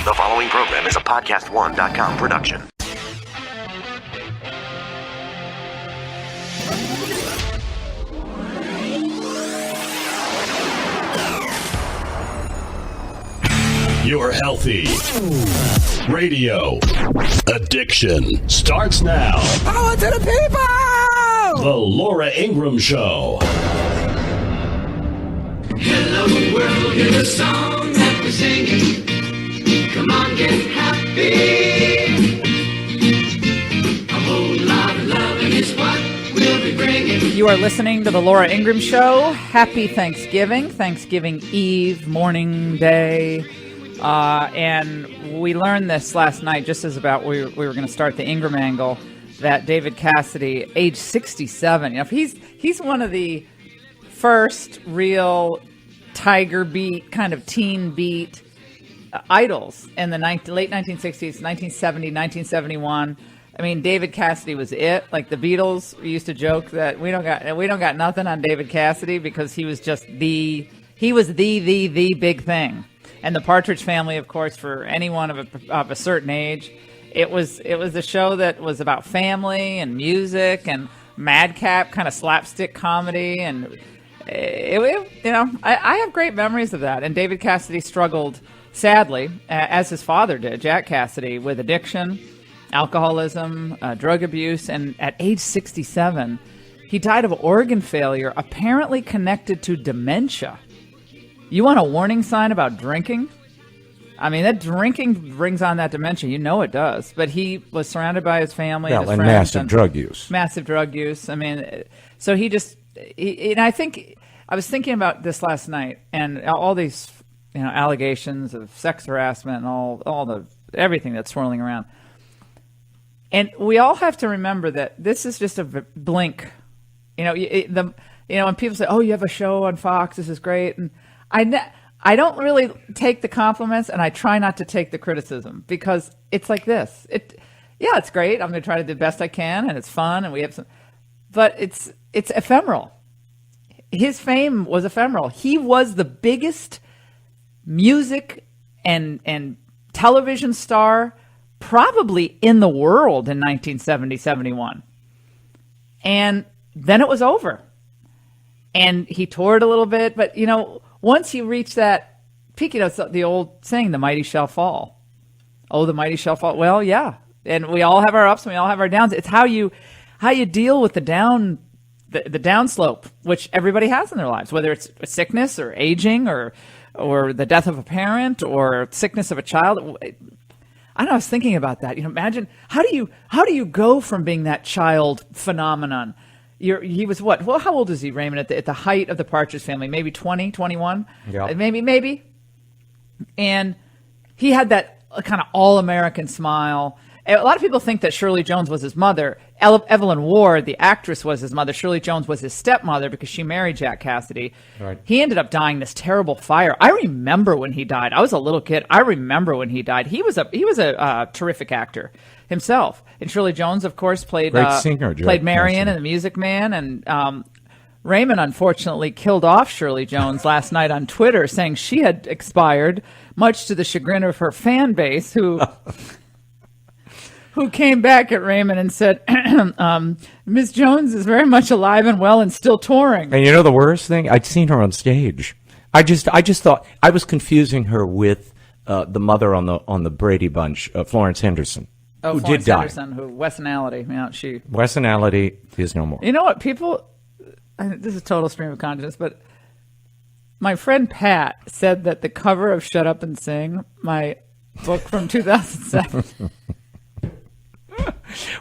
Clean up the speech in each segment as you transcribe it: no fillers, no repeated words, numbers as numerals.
The following program is a podcast1.com production. Your healthy radio addiction starts now. Power to the people! The Laura Ingraham Show. Hello world, hear the song that we're singing. Come on, get happy. A whole lot of loving is what we'll be bringing. You are listening to the Laura Ingraham Show. Happy Thanksgiving, Thanksgiving Eve, morning, day. And we learned this last night, just as about we were going to start the Ingram angle, that David Cassidy, age 67, you know, he's one of the first real Tiger beat, kind of teen beat idols in the late 1960s, 1970, 1971. I mean, David Cassidy was it. Like the Beatles used to joke that we don't got nothing on David Cassidy because he was just the big thing. And the Partridge Family, of course, for anyone of a certain age, it was a show that was about family and music and madcap kind of slapstick comedy, and I have great memories of that. And David Cassidy struggled, sadly, as his father did, Jack Cassidy, with addiction, alcoholism, drug abuse, and at age 67, he died of organ failure, apparently connected to dementia. You want a warning sign about drinking? I mean, that drinking brings on that dementia. You know it does. But he was surrounded by his family, his friends, massive drug use. Massive drug use. I mean, so and I think I was thinking about this last night, and all these, allegations of sex harassment and all everything that's swirling around. And we all have to remember that this is just a blink. When people say, "Oh, you have a show on Fox. This is great," and I don't really take the compliments, and I try not to take the criticism, because it's like this. It's great. I'm going to try to do the best I can, and it's fun, and we have some, but it's ephemeral. His fame was ephemeral. He was the biggest music and television star probably in the world in 1970-71. And then it was over. And he toured a little bit, but once you reach that peak, it's the old saying, the mighty shall fall. Oh, the mighty shall fall. Well, yeah. And we all have our ups and we all have our downs. It's how you deal with the downslope, which everybody has in their lives, whether it's a sickness or aging or the death of a parent or sickness of a child. I was thinking about that. Imagine how do you go from being that child phenomenon? He was what? Well, how old is he, Raymond, at the height of the Partridge Family? Maybe 20, 21? Yeah. Maybe. And he had that kind of all-American smile. A lot of people think that Shirley Jones was his mother. Evelyn Ward, the actress, was his mother. Shirley Jones was his stepmother because she married Jack Cassidy. Right. He ended up dying this terrible fire. I remember when he died. I was a little kid. I remember when he died. He was a terrific actor himself. And Shirley Jones, of course, played singer, played Marion in The Music Man. And Raymond, unfortunately, killed off Shirley Jones last night on Twitter, saying she had expired, much to the chagrin of her fan base, who came back at Raymond and said, Ms. Jones is very much alive and well and still touring. And the worst thing? I'd seen her on stage. I just thought I was confusing her with the mother on the Brady Bunch, Florence Henderson. Oh, who Florence did die. Henderson, who Westonality. Westonality is no more. You know what, people? This is total stream of consciousness, but my friend Pat said that the cover of Shut Up and Sing, my book from 2007,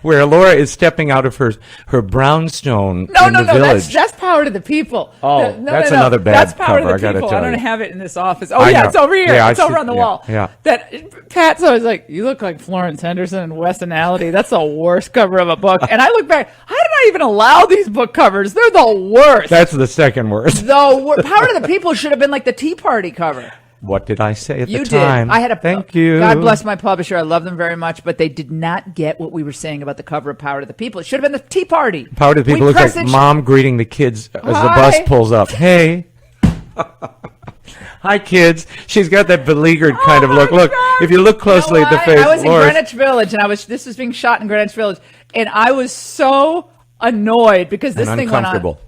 where Laura is stepping out of her brownstone in the village. That's Power to the People. Oh, that's another bad That's Power cover, to the I gotta People. tell I don't you. have it in this office. Oh, yeah, it's over here. Yeah, it's over on the wall. Yeah. That Pat's always like, you look like Florence Henderson and Westonality. That's the worst cover of a book. And I look back, how did I even allow these book covers? They're the worst. That's the second worst. Power to the People should have been like the Tea Party cover. What did I say at you the time? You did. I had a thank you. God bless my publisher. I love them very much, but they did not get what we were saying about the cover of Power to the People. It should have been the Tea Party. Power to the People looks like mom greeting the kids as the bus pulls up. Hey. Hi, kids. She's got that beleaguered kind of look. Look, God. if you look closely at the face, I was in Laura, Greenwich Village, and this was being shot in Greenwich Village, and I was so annoyed because this and thing went on. uncomfortable.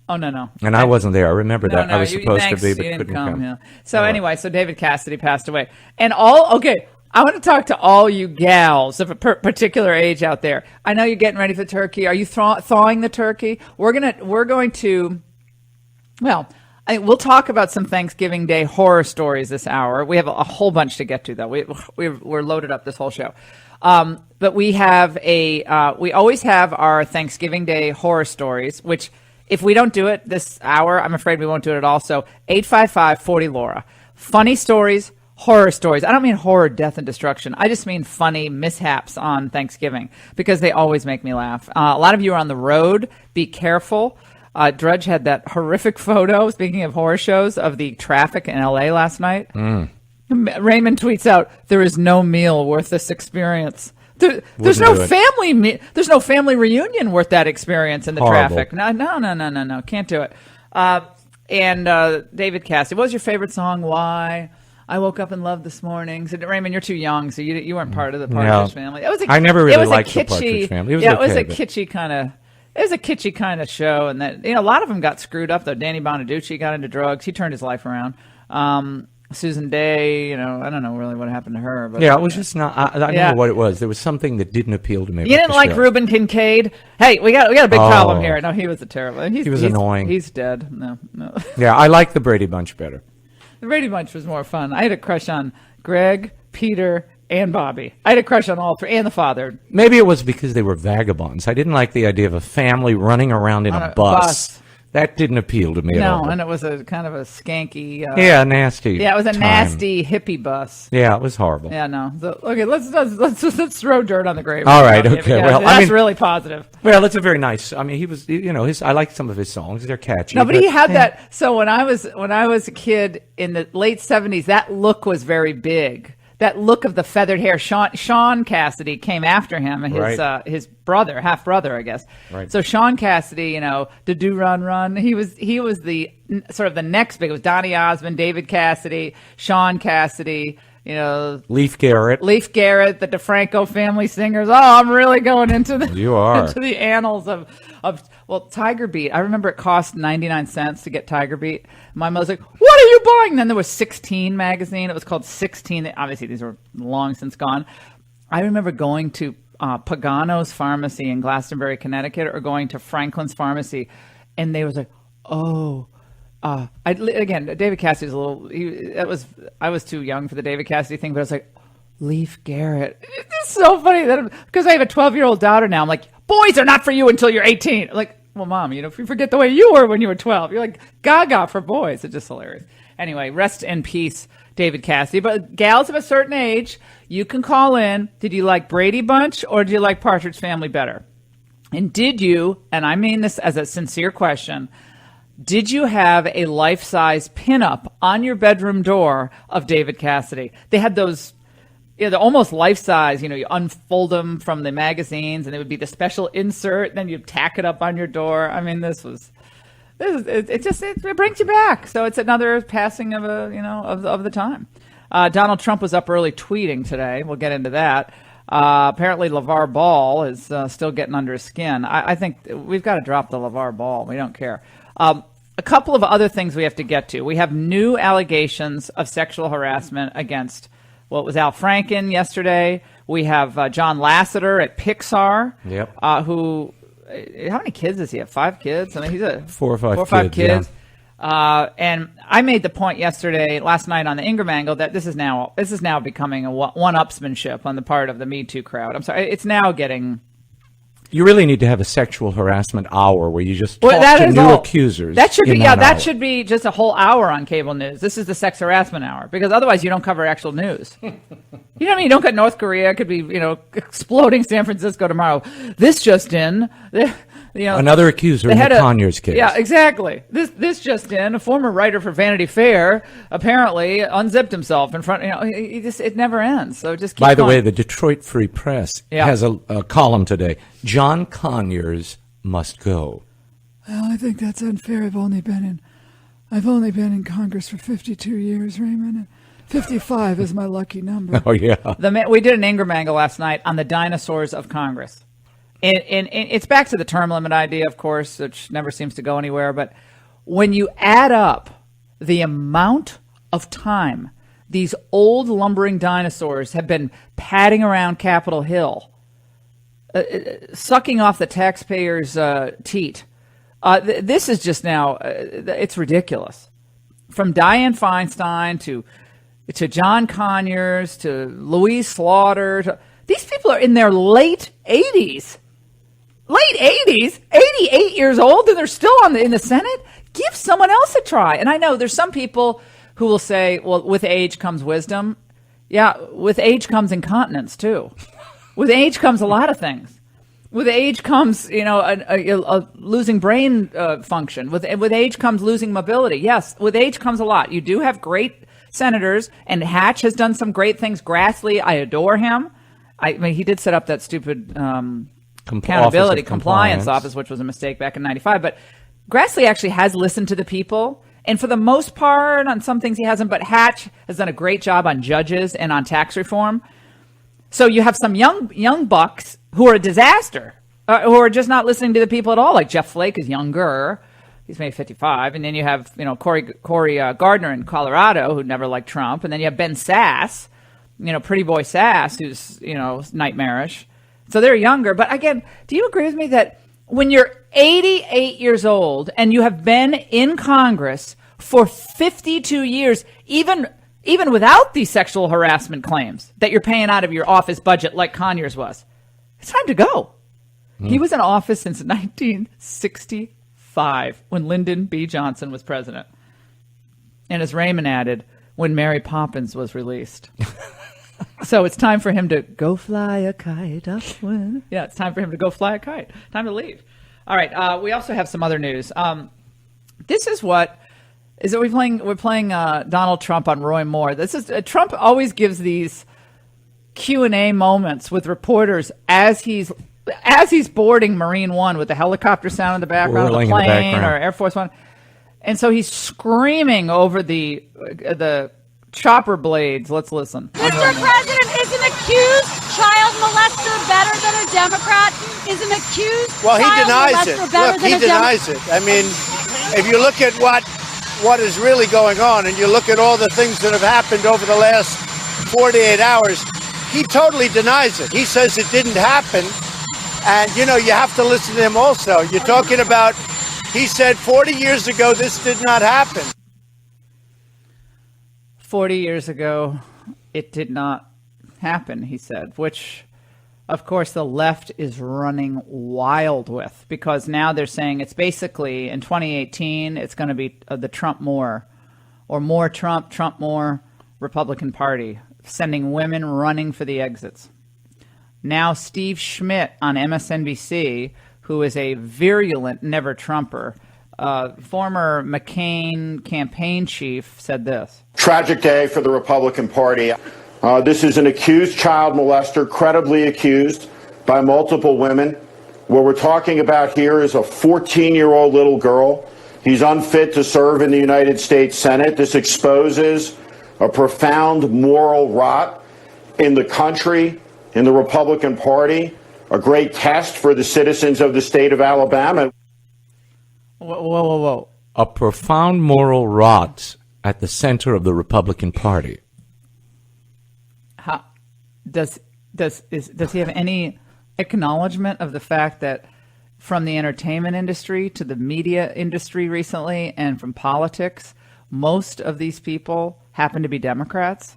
Oh, no. And I wasn't there. I remember that. I was supposed to be, but you didn't couldn't come. come. Yeah. So anyway, so David Cassidy passed away. And I want to talk to all you gals of a particular age out there. I know you're getting ready for turkey. Are you thawing the turkey? We're going to, well, we'll talk about some Thanksgiving Day horror stories this hour. We have a whole bunch to get to, though. We're loaded up this whole show. But we have we always have our Thanksgiving Day horror stories, which if we don't do it this hour, I'm afraid we won't do it at all. So 855-40-LAURA. Funny stories, horror stories. I don't mean horror, death, and destruction. I just mean funny mishaps on Thanksgiving because they always make me laugh. A lot of you are on the road. Be careful. Drudge had that horrific photo, speaking of horror shows, of the traffic in L.A. last night. Raymond tweets out, "There is no meal worth this experience." There's no family reunion worth that experience in the traffic. No. Can't do it. And David Cassidy, what was your favorite song? Why? I woke up in love this morning. So Raymond, you're too young, so you weren't part of the Partridge Family. I never really liked the Partridge Family. It was a kitschy kind of. It was a kitschy kind of show, and that a lot of them got screwed up though. Danny Bonaducci got into drugs. He turned his life around. Susan Day, I don't know really what happened to her. But it was just not. I don't know what it was. There was something that didn't appeal to me. You didn't like Reuben Kincaid? Hey, we got a big problem here. No, he was a terrible. He was annoying. He's dead. No. Yeah, I like the Brady Bunch better. The Brady Bunch was more fun. I had a crush on Greg, Peter, and Bobby. I had a crush on all three, and the father. Maybe it was because they were vagabonds. I didn't like the idea of a family running around in a bus. That didn't appeal to me at all. No, and it was a kind of a skanky. Nasty. Yeah, it was a time. Nasty hippie bus. Yeah, it was horrible. Yeah, no. So, okay, let's throw dirt on the grave. All right, okay. Well, that's really positive. Well, it's a very nice. I mean, he was. I like some of his songs. They're catchy. No, but he had that. So when I was a kid in the late '70s, that look was very big. That look of the feathered hair. Sean Cassidy came after him, his brother, half brother, I guess. Right. So Sean Cassidy, the Do Run Run, he was the sort of the next big. It was Donny Osmond, David Cassidy, Sean Cassidy, Leif Garrett, the DeFranco family singers. Oh, I'm really going into the into the annals of Tiger Beat. I remember it cost 99 cents to get Tiger Beat. My mother's like, "What are you buying?" And then there was 16 magazine. It was called 16. Obviously, these were long since gone. I remember going to Pagano's Pharmacy in Glastonbury, Connecticut, or going to Franklin's Pharmacy, and they was like, "Oh." Again, David Cassidy's a little. I was too young for the David Cassidy thing, but I was like, Leif Garrett. It's so funny that because I have a 12-year-old daughter now, I'm like, boys are not for you until you're 18. I'm like, well, Mom, if you forget the way you were when you were 12, you're like gaga for boys. It's just hilarious. Anyway, rest in peace, David Cassidy. But gals of a certain age, you can call in. Did you like Brady Bunch or did you like Partridge Family better? And did you, and I mean this as a sincere question, did you have a life-size pinup on your bedroom door of David Cassidy? They had those, they're almost life-size. You unfold them from the magazines, and it would be the special insert. And then you tack it up on your door. I mean, it brings you back. So it's another passing of of the time. Donald Trump was up early tweeting today. We'll get into that. Apparently, LeVar Ball is still getting under his skin. I think we've got to drop the LeVar Ball. We don't care. A couple of other things we have to get to. We have new allegations of sexual harassment against, it was Al Franken yesterday. We have John Lasseter at Pixar, who, how many kids does he have? 5 kids? I mean, he's four or five kids. Yeah. And I made the point last night on the Ingraham Angle, that this is now becoming a one-upsmanship on the part of the Me Too crowd. I'm sorry, it's now getting. You really need to have a sexual harassment hour where you just talk to new accusers. That should be just a whole hour on cable news. This is the sex harassment hour, because otherwise you don't cover actual news. You know what I mean? You don't get North Korea. It could be, exploding San Francisco tomorrow. This just in. Another accuser in the Conyers case. Yeah, exactly. This just in. A former writer for Vanity Fair apparently unzipped himself in front. It never ends. So just keep By the going. way, the Detroit Free Press has a column today. John Conyers must go. Well, I think that's unfair. I've only been in I've only been in Congress for 52 years, Raymond. And 55 is my lucky number. Oh, yeah. We did an Ingraham angle last night on the dinosaurs of Congress. And it's back to the term limit idea, of course, which never seems to go anywhere. But when you add up the amount of time these old lumbering dinosaurs have been padding around Capitol Hill, sucking off the taxpayers' teat, this is just now, it's ridiculous. From Dianne Feinstein to John Conyers to Louise Slaughter. These people are in their late 80s. Late 80s? 88 years old, and they're still in the Senate? Give someone else a try. And I know there's some people who will say, well, with age comes wisdom. Yeah, with age comes incontinence, too. With age comes a lot of things. With age comes, a losing brain function. With age comes losing mobility. Yes, with age comes a lot. You do have great senators, and Hatch has done some great things. Grassley, I adore him. I mean, he did set up that stupid accountability compliance office, which was a mistake back in 95. But Grassley actually has listened to the people. And for the most part, on some things he hasn't. But Hatch has done a great job on judges and on tax reform. So you have some young bucks who are a disaster, who are just not listening to the people at all. Like Jeff Flake is younger. He's maybe 55. And then you have, Cory Gardner in Colorado, who never liked Trump. And then you have Ben Sass, pretty boy Sass, who's, nightmarish. So they're younger. But again, do you agree with me that when you're 88 years old and you have been in Congress for 52 years, even without these sexual harassment claims that you're paying out of your office budget like Conyers was, it's time to go. He was in office since 1965 when Lyndon B. Johnson was president. And as Raymond added, when Mary Poppins was released. So it's time for him to go fly a kite upwind. Yeah, it's time for him to go fly a kite. Time to leave. All right. We also have some other news. This is what is it? We're playing Donald Trump on Roy Moore. This is Trump always gives these Q&A moments with reporters as he's boarding Marine One with the helicopter sound in the background of the plane or Air Force One, and so he's screaming over the chopper blades. Let's listen. Mr. President, is an accused child molester better than a Democrat? Is an accused child molester better than a Democrat? He denies it. I mean, if you look at what is really going on and you look at all the things that have happened over the last 48 hours, he totally denies it. He says it didn't happen. And, you have to listen to him also. You're talking about, he said 40 years ago, this did not happen. 40 years ago, it did not happen, he said, which, of course, the left is running wild with, because now they're saying it's basically, in 2018, it's going to be the Trump more, or more Trump, Trump more Republican Party, sending women running for the exits. Now Steve Schmidt on MSNBC, who is a virulent never-Trumper, former McCain campaign chief, said this. Tragic day for the Republican Party. This is an accused child molester, credibly accused by multiple women. What we're talking about here is a 14-year-old little girl. He's unfit to serve in the United States Senate. This exposes a profound moral rot in the country, in the Republican Party, a great test for the citizens of the state of Alabama. Whoa. A profound moral rot at the center of the Republican Party. Does he have any acknowledgement of the fact that from the entertainment industry to the media industry recently and from politics, most of these people happen to be Democrats?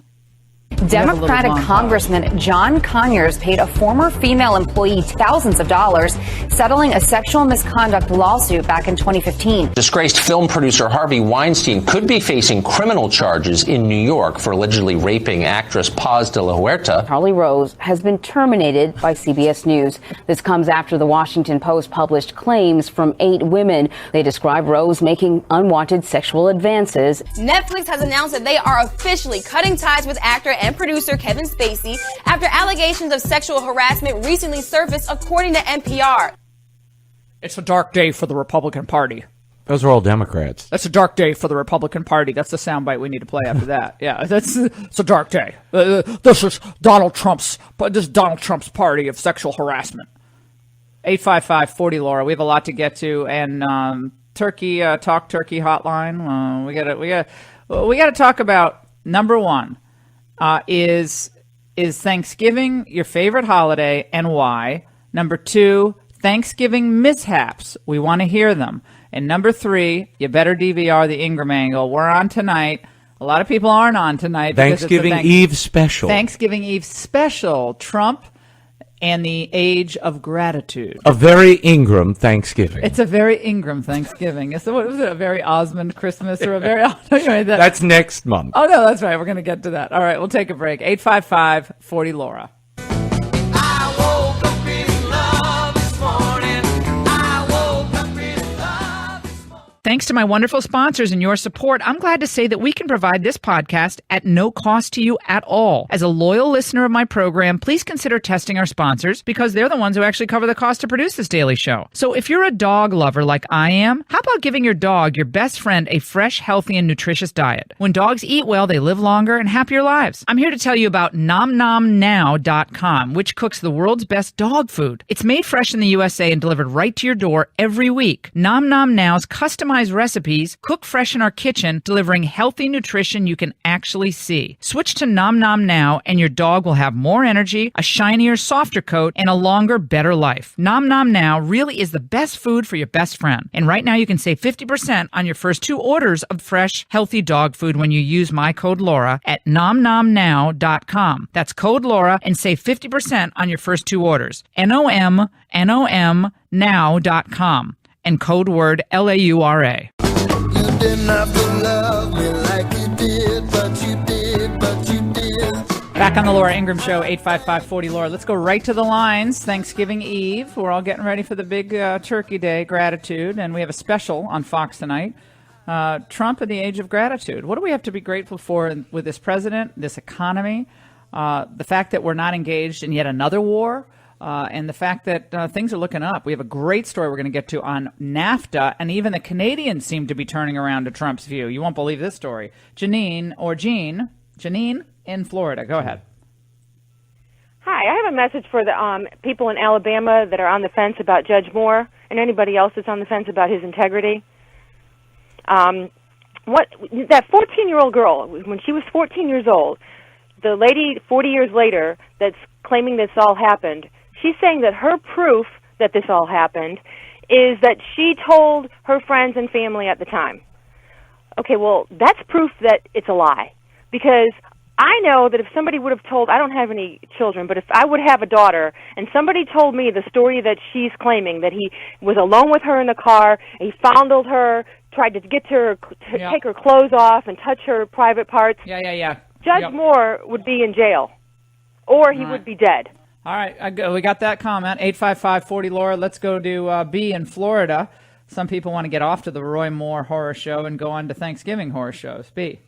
Democratic Congressman John Conyers paid a former female employee thousands of dollars, settling a sexual misconduct lawsuit back in 2015. Disgraced film producer Harvey Weinstein could be facing criminal charges in New York for allegedly raping actress Paz de la Huerta. Carly Rose has been terminated by CBS News. This comes after the Washington Post published claims from 8 women. They describe Rose making unwanted sexual advances. Netflix has announced that they are officially cutting ties with actor and producer Kevin Spacey after allegations of sexual harassment recently surfaced, according to NPR. It's a dark day for the Republican Party. Those are all Democrats. That's a dark day for the Republican Party. That's the soundbite we need to play after that. Yeah, it's a dark day. This is Donald Trump's party of sexual harassment. 855-40 Laura. We have a lot to get to, and Turkey Talk Turkey hotline. We got to talk about number one. Is Thanksgiving your favorite holiday and why? Number two, Thanksgiving mishaps. We want to hear them. And number three, you better DVR the Ingraham angle. We're on tonight. A lot of people aren't on tonight. Thanksgiving Eve special. Thanksgiving Eve special. Trump and the age of gratitude. A very Ingraham Thanksgiving. It's a very Ingraham Thanksgiving. So what was it? A very Osmond Christmas or a very... Anyway, that's next month. Oh, no, that's right. We're going to get to that. All right, we'll take a break. 855-40 Laura. Thanks to my wonderful sponsors and your support, I'm glad to say that we can provide this podcast at no cost to you at all. As a loyal listener of my program, please consider testing our sponsors because they're the ones who actually cover the cost to produce this daily show. So if you're a dog lover like I am, how about giving your dog, your best friend, a fresh, healthy, and nutritious diet? When dogs eat well, they live longer and happier lives. I'm here to tell you about NomNomNow.com, which cooks the world's best dog food. It's made fresh in the USA and delivered right to your door every week. Nom Nom Now's customized recipes cook fresh in our kitchen, delivering healthy nutrition you can actually see. Switch to Nom Nom Now and your dog will have more energy, a shinier, softer coat, and a longer, better life. Nom Nom Now really is the best food for your best friend. And right now you can save 50% on your first 2 orders of fresh, healthy dog food when you use my code Laura at NomNomNow.com. That's code Laura and save 50% on your first 2 orders. NomNom now.com. And code word LAURA. You didn't have to love me like you did, but you did, but you did. Back on the Laura Ingraham Show, 855-40 Laura. Let's go right to the lines. Thanksgiving Eve. We're all getting ready for the big Turkey Day gratitude, and we have a special on Fox tonight. Trump and the age of gratitude. What do we have to be grateful for with this president, this economy, the fact that we're not engaged in yet another war? And the fact that things are looking up. We have a great story we're going to get to on NAFTA, and even the Canadians seem to be turning around to Trump's view. You won't believe this story. Janine in Florida. Go ahead. Hi, I have a message for the people in Alabama that are on the fence about Judge Moore and anybody else that's on the fence about his integrity. That 14-year-old girl, when she was 14 years old, the lady 40 years later that's claiming this all happened, she's saying that her proof that this all happened is that she told her friends and family at the time. Okay, well, that's proof that it's a lie. Because I know that if somebody would have told, I don't have any children, but if I would have a daughter and somebody told me the story that she's claiming, that he was alone with her in the car, he fondled her, tried to get her to take her clothes off and touch her private parts. Judge Moore would be in jail, or he would be dead. All right, we got that comment. 855-40 Laura. Let's go to B in Florida. Some people want to get off to the Roy Moore horror show and go on to Thanksgiving horror shows. B.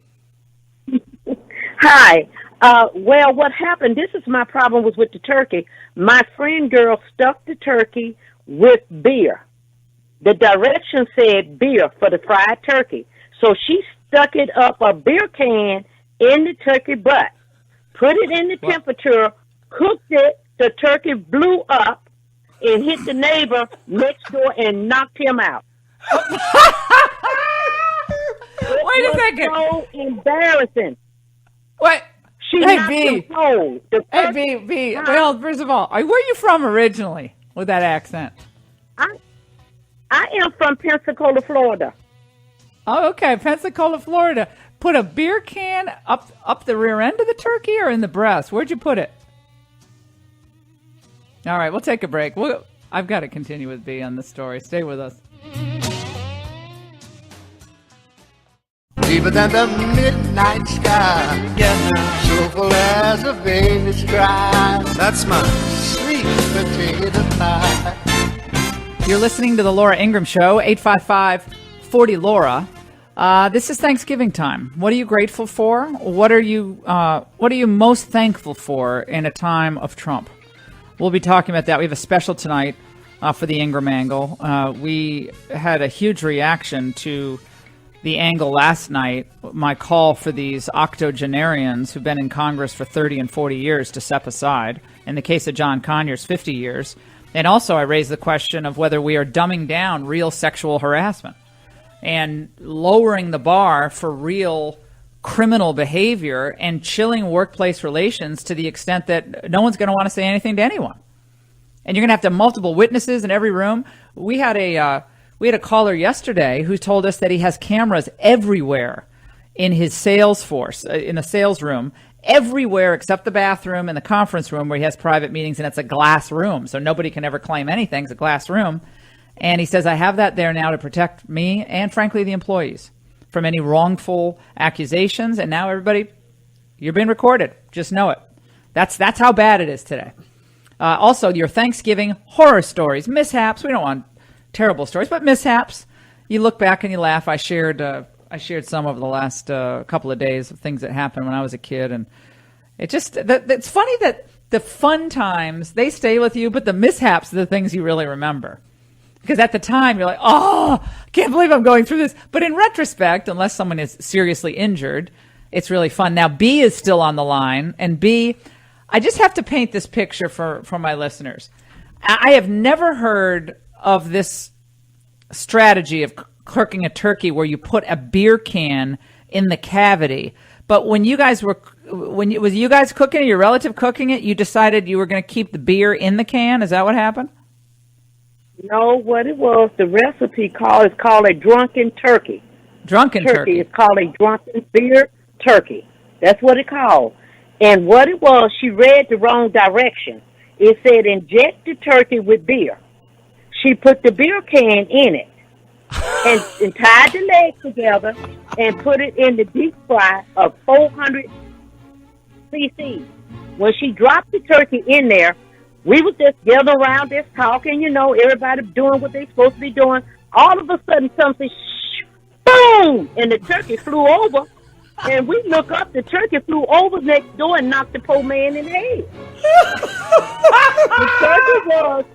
Hi. Well, what happened, this is my problem was with the turkey. My friend girl stuffed the turkey with beer. The directions said beer for the fried turkey. So she stuck it up a beer can in the turkey butt, put it in the temperature, cooked it, the turkey blew up and hit the neighbor next door and knocked him out. Wait a second. So embarrassing. What? Hey, B. Hey, B. Well, first of all, where are you from originally with that accent? I am from Pensacola, Florida. Oh, okay. Pensacola, Florida. Put a beer can up the rear end of the turkey or in the breast? Where'd you put it? All right, we'll take a break. I've got to continue with B on the story. Stay with us. Deeper than the midnight sky, so full as a baby's cry. That's my sweet potato pie. You're listening to the Laura Ingraham Show, 855-40 Laura. This is Thanksgiving time. What are you grateful for? What are you most thankful for in a time of Trump? We'll be talking about that. We have a special tonight for the Ingraham angle. We had a huge reaction to the angle last night, my call for these octogenarians who've been in Congress for 30 and 40 years to step aside. In the case of John Conyers, 50 years. And also I raised the question of whether we are dumbing down real sexual harassment and lowering the bar for real criminal behavior and chilling workplace relations to the extent that no one's going to want to say anything to anyone. And you're going to have multiple witnesses in every room. We had a caller yesterday who told us that he has cameras everywhere in his sales force, in the sales room, everywhere except the bathroom and the conference room where he has private meetings, and it's a glass room, so nobody can ever claim anything. It's a glass room. And he says, I have that there now to protect me and, frankly, the employees from any wrongful accusations. And now, everybody, you're being recorded. Just know it. That's how bad it is today. Also, your Thanksgiving horror stories, mishaps. We don't want terrible stories, but mishaps. You look back and you laugh. I shared some over the last couple of days of things that happened when I was a kid, and it's funny that the fun times, they stay with you, but the mishaps are the things you really remember. Because at the time, you're like, oh, I can't believe I'm going through this. But in retrospect, unless someone is seriously injured, it's really fun. Now, B is still on the line. And B, I just have to paint this picture for my listeners. I have never heard of this strategy of cooking a turkey where you put a beer can in the cavity. But when you guys was you guys cooking it, your relative cooking it, you decided you were going to keep the beer in the can? Is that what happened? No, what it was, the recipe is called a drunken turkey. Drunken turkey. It's called a drunken beer turkey. That's what it called. And what it was, she read the wrong direction. It said inject the turkey with beer. She put the beer can in it and tied the legs together and put it in the deep fry of 400 cc. When she dropped the turkey in there, we were just gathered around this talking, everybody doing what they're supposed to be doing. All of a sudden, something, boom, and the turkey flew over. And we look up, the turkey flew over next door and knocked the poor man in the head. The turkey was,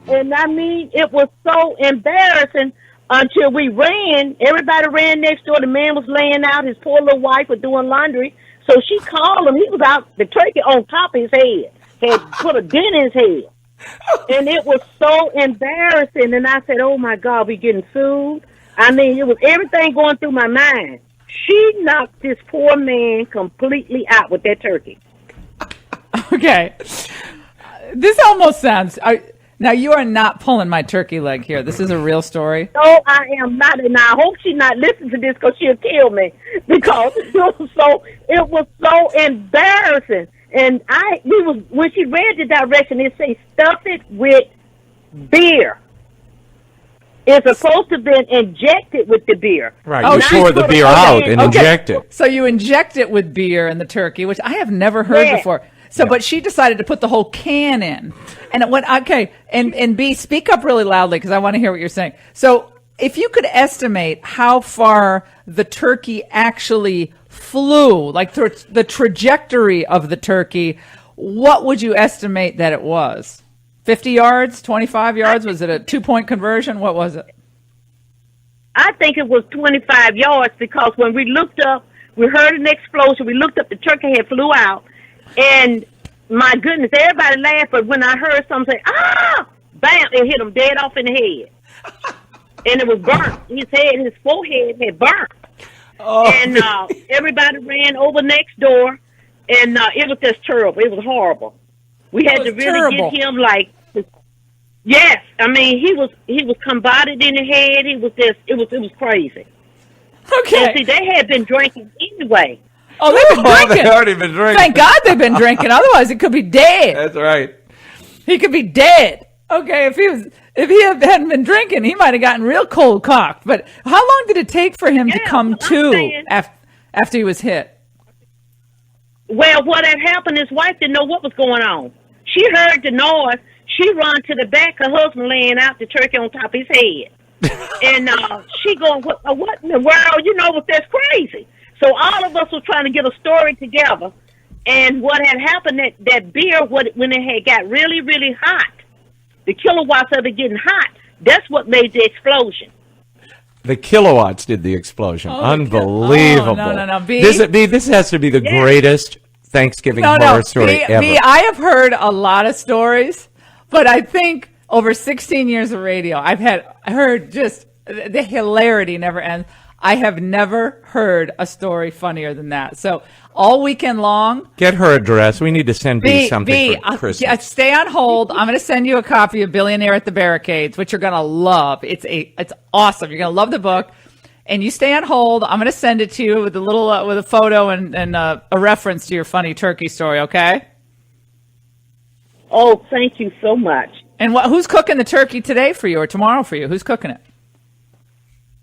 and I mean, it was so embarrassing until we ran. Everybody ran next door. The man was laying out. His poor little wife was doing laundry. So she called him. He was out, the turkey on top of his head. Had put a dent in his head. And it was so embarrassing. And I said, oh, my God, we getting sued? I mean, it was everything going through my mind. She knocked this poor man completely out with that turkey. Okay. This almost sounds... Now, you are not pulling my turkey leg here. This is a real story. No, I am not. And I hope she's not listening to this because she'll kill me. Because it was so embarrassing. And when she read the direction, it says stuff it with beer. It's supposed to have been injected with the beer. Right, you pour the beer out and inject it. So you inject it with beer in the turkey, which I have never heard before. So, but she decided to put the whole can in. And it went, okay, and B, speak up really loudly because I want to hear what you're saying. So if you could estimate how far the turkey actually flew, like the trajectory of the turkey, what would you estimate that it was? 50 yards, 25 yards? Was it a 2-point conversion? What was it? I think it was 25 yards because when we looked up, we heard an explosion. We looked up, the turkey head flew out. And my goodness, everybody laughed. But when I heard something say, bam, it hit him dead off in the head. And it was burnt. His forehead had burnt. Oh. And everybody ran over next door. And it was just terrible. It was horrible. We had to really get him yes. I mean, he was combobulated in the head. It was crazy. Okay. And see, they had been drinking anyway. Oh, they've been drinking. They've already been drinking. Thank God they've been drinking. Otherwise, it could be dead. That's right. He could be dead. Okay, if he hadn't been drinking, he might have gotten real cold cocked. But how long did it take for him to come to after he was hit? Well, what had happened, his wife didn't know what was going on. She heard the noise. She run to the back. Her husband laying out the turkey on top of his head. And she going, what in the world? That's crazy. So all of us were trying to get a story together. And what had happened, that beer, when it had got really, really hot, The kilowatts of it getting hot, that's what made the explosion. The kilowatts did the explosion. Unbelievable. No. B? This has to be the greatest Thanksgiving horror story ever. B, I have heard a lot of stories, but I think over 16 years of radio, I've heard just the hilarity never ends. I have never heard a story funnier than that. So all weekend long. Get her address. We need to send B something for Christmas. Stay on hold. I'm going to send you a copy of Billionaire at the Barricades, which you're going to love. It's awesome. You're going to love the book. And you stay on hold. I'm going to send it to you with a little with a photo and a reference to your funny turkey story. Okay? Oh, thank you so much. And who's cooking the turkey today for you or tomorrow for you? Who's cooking it?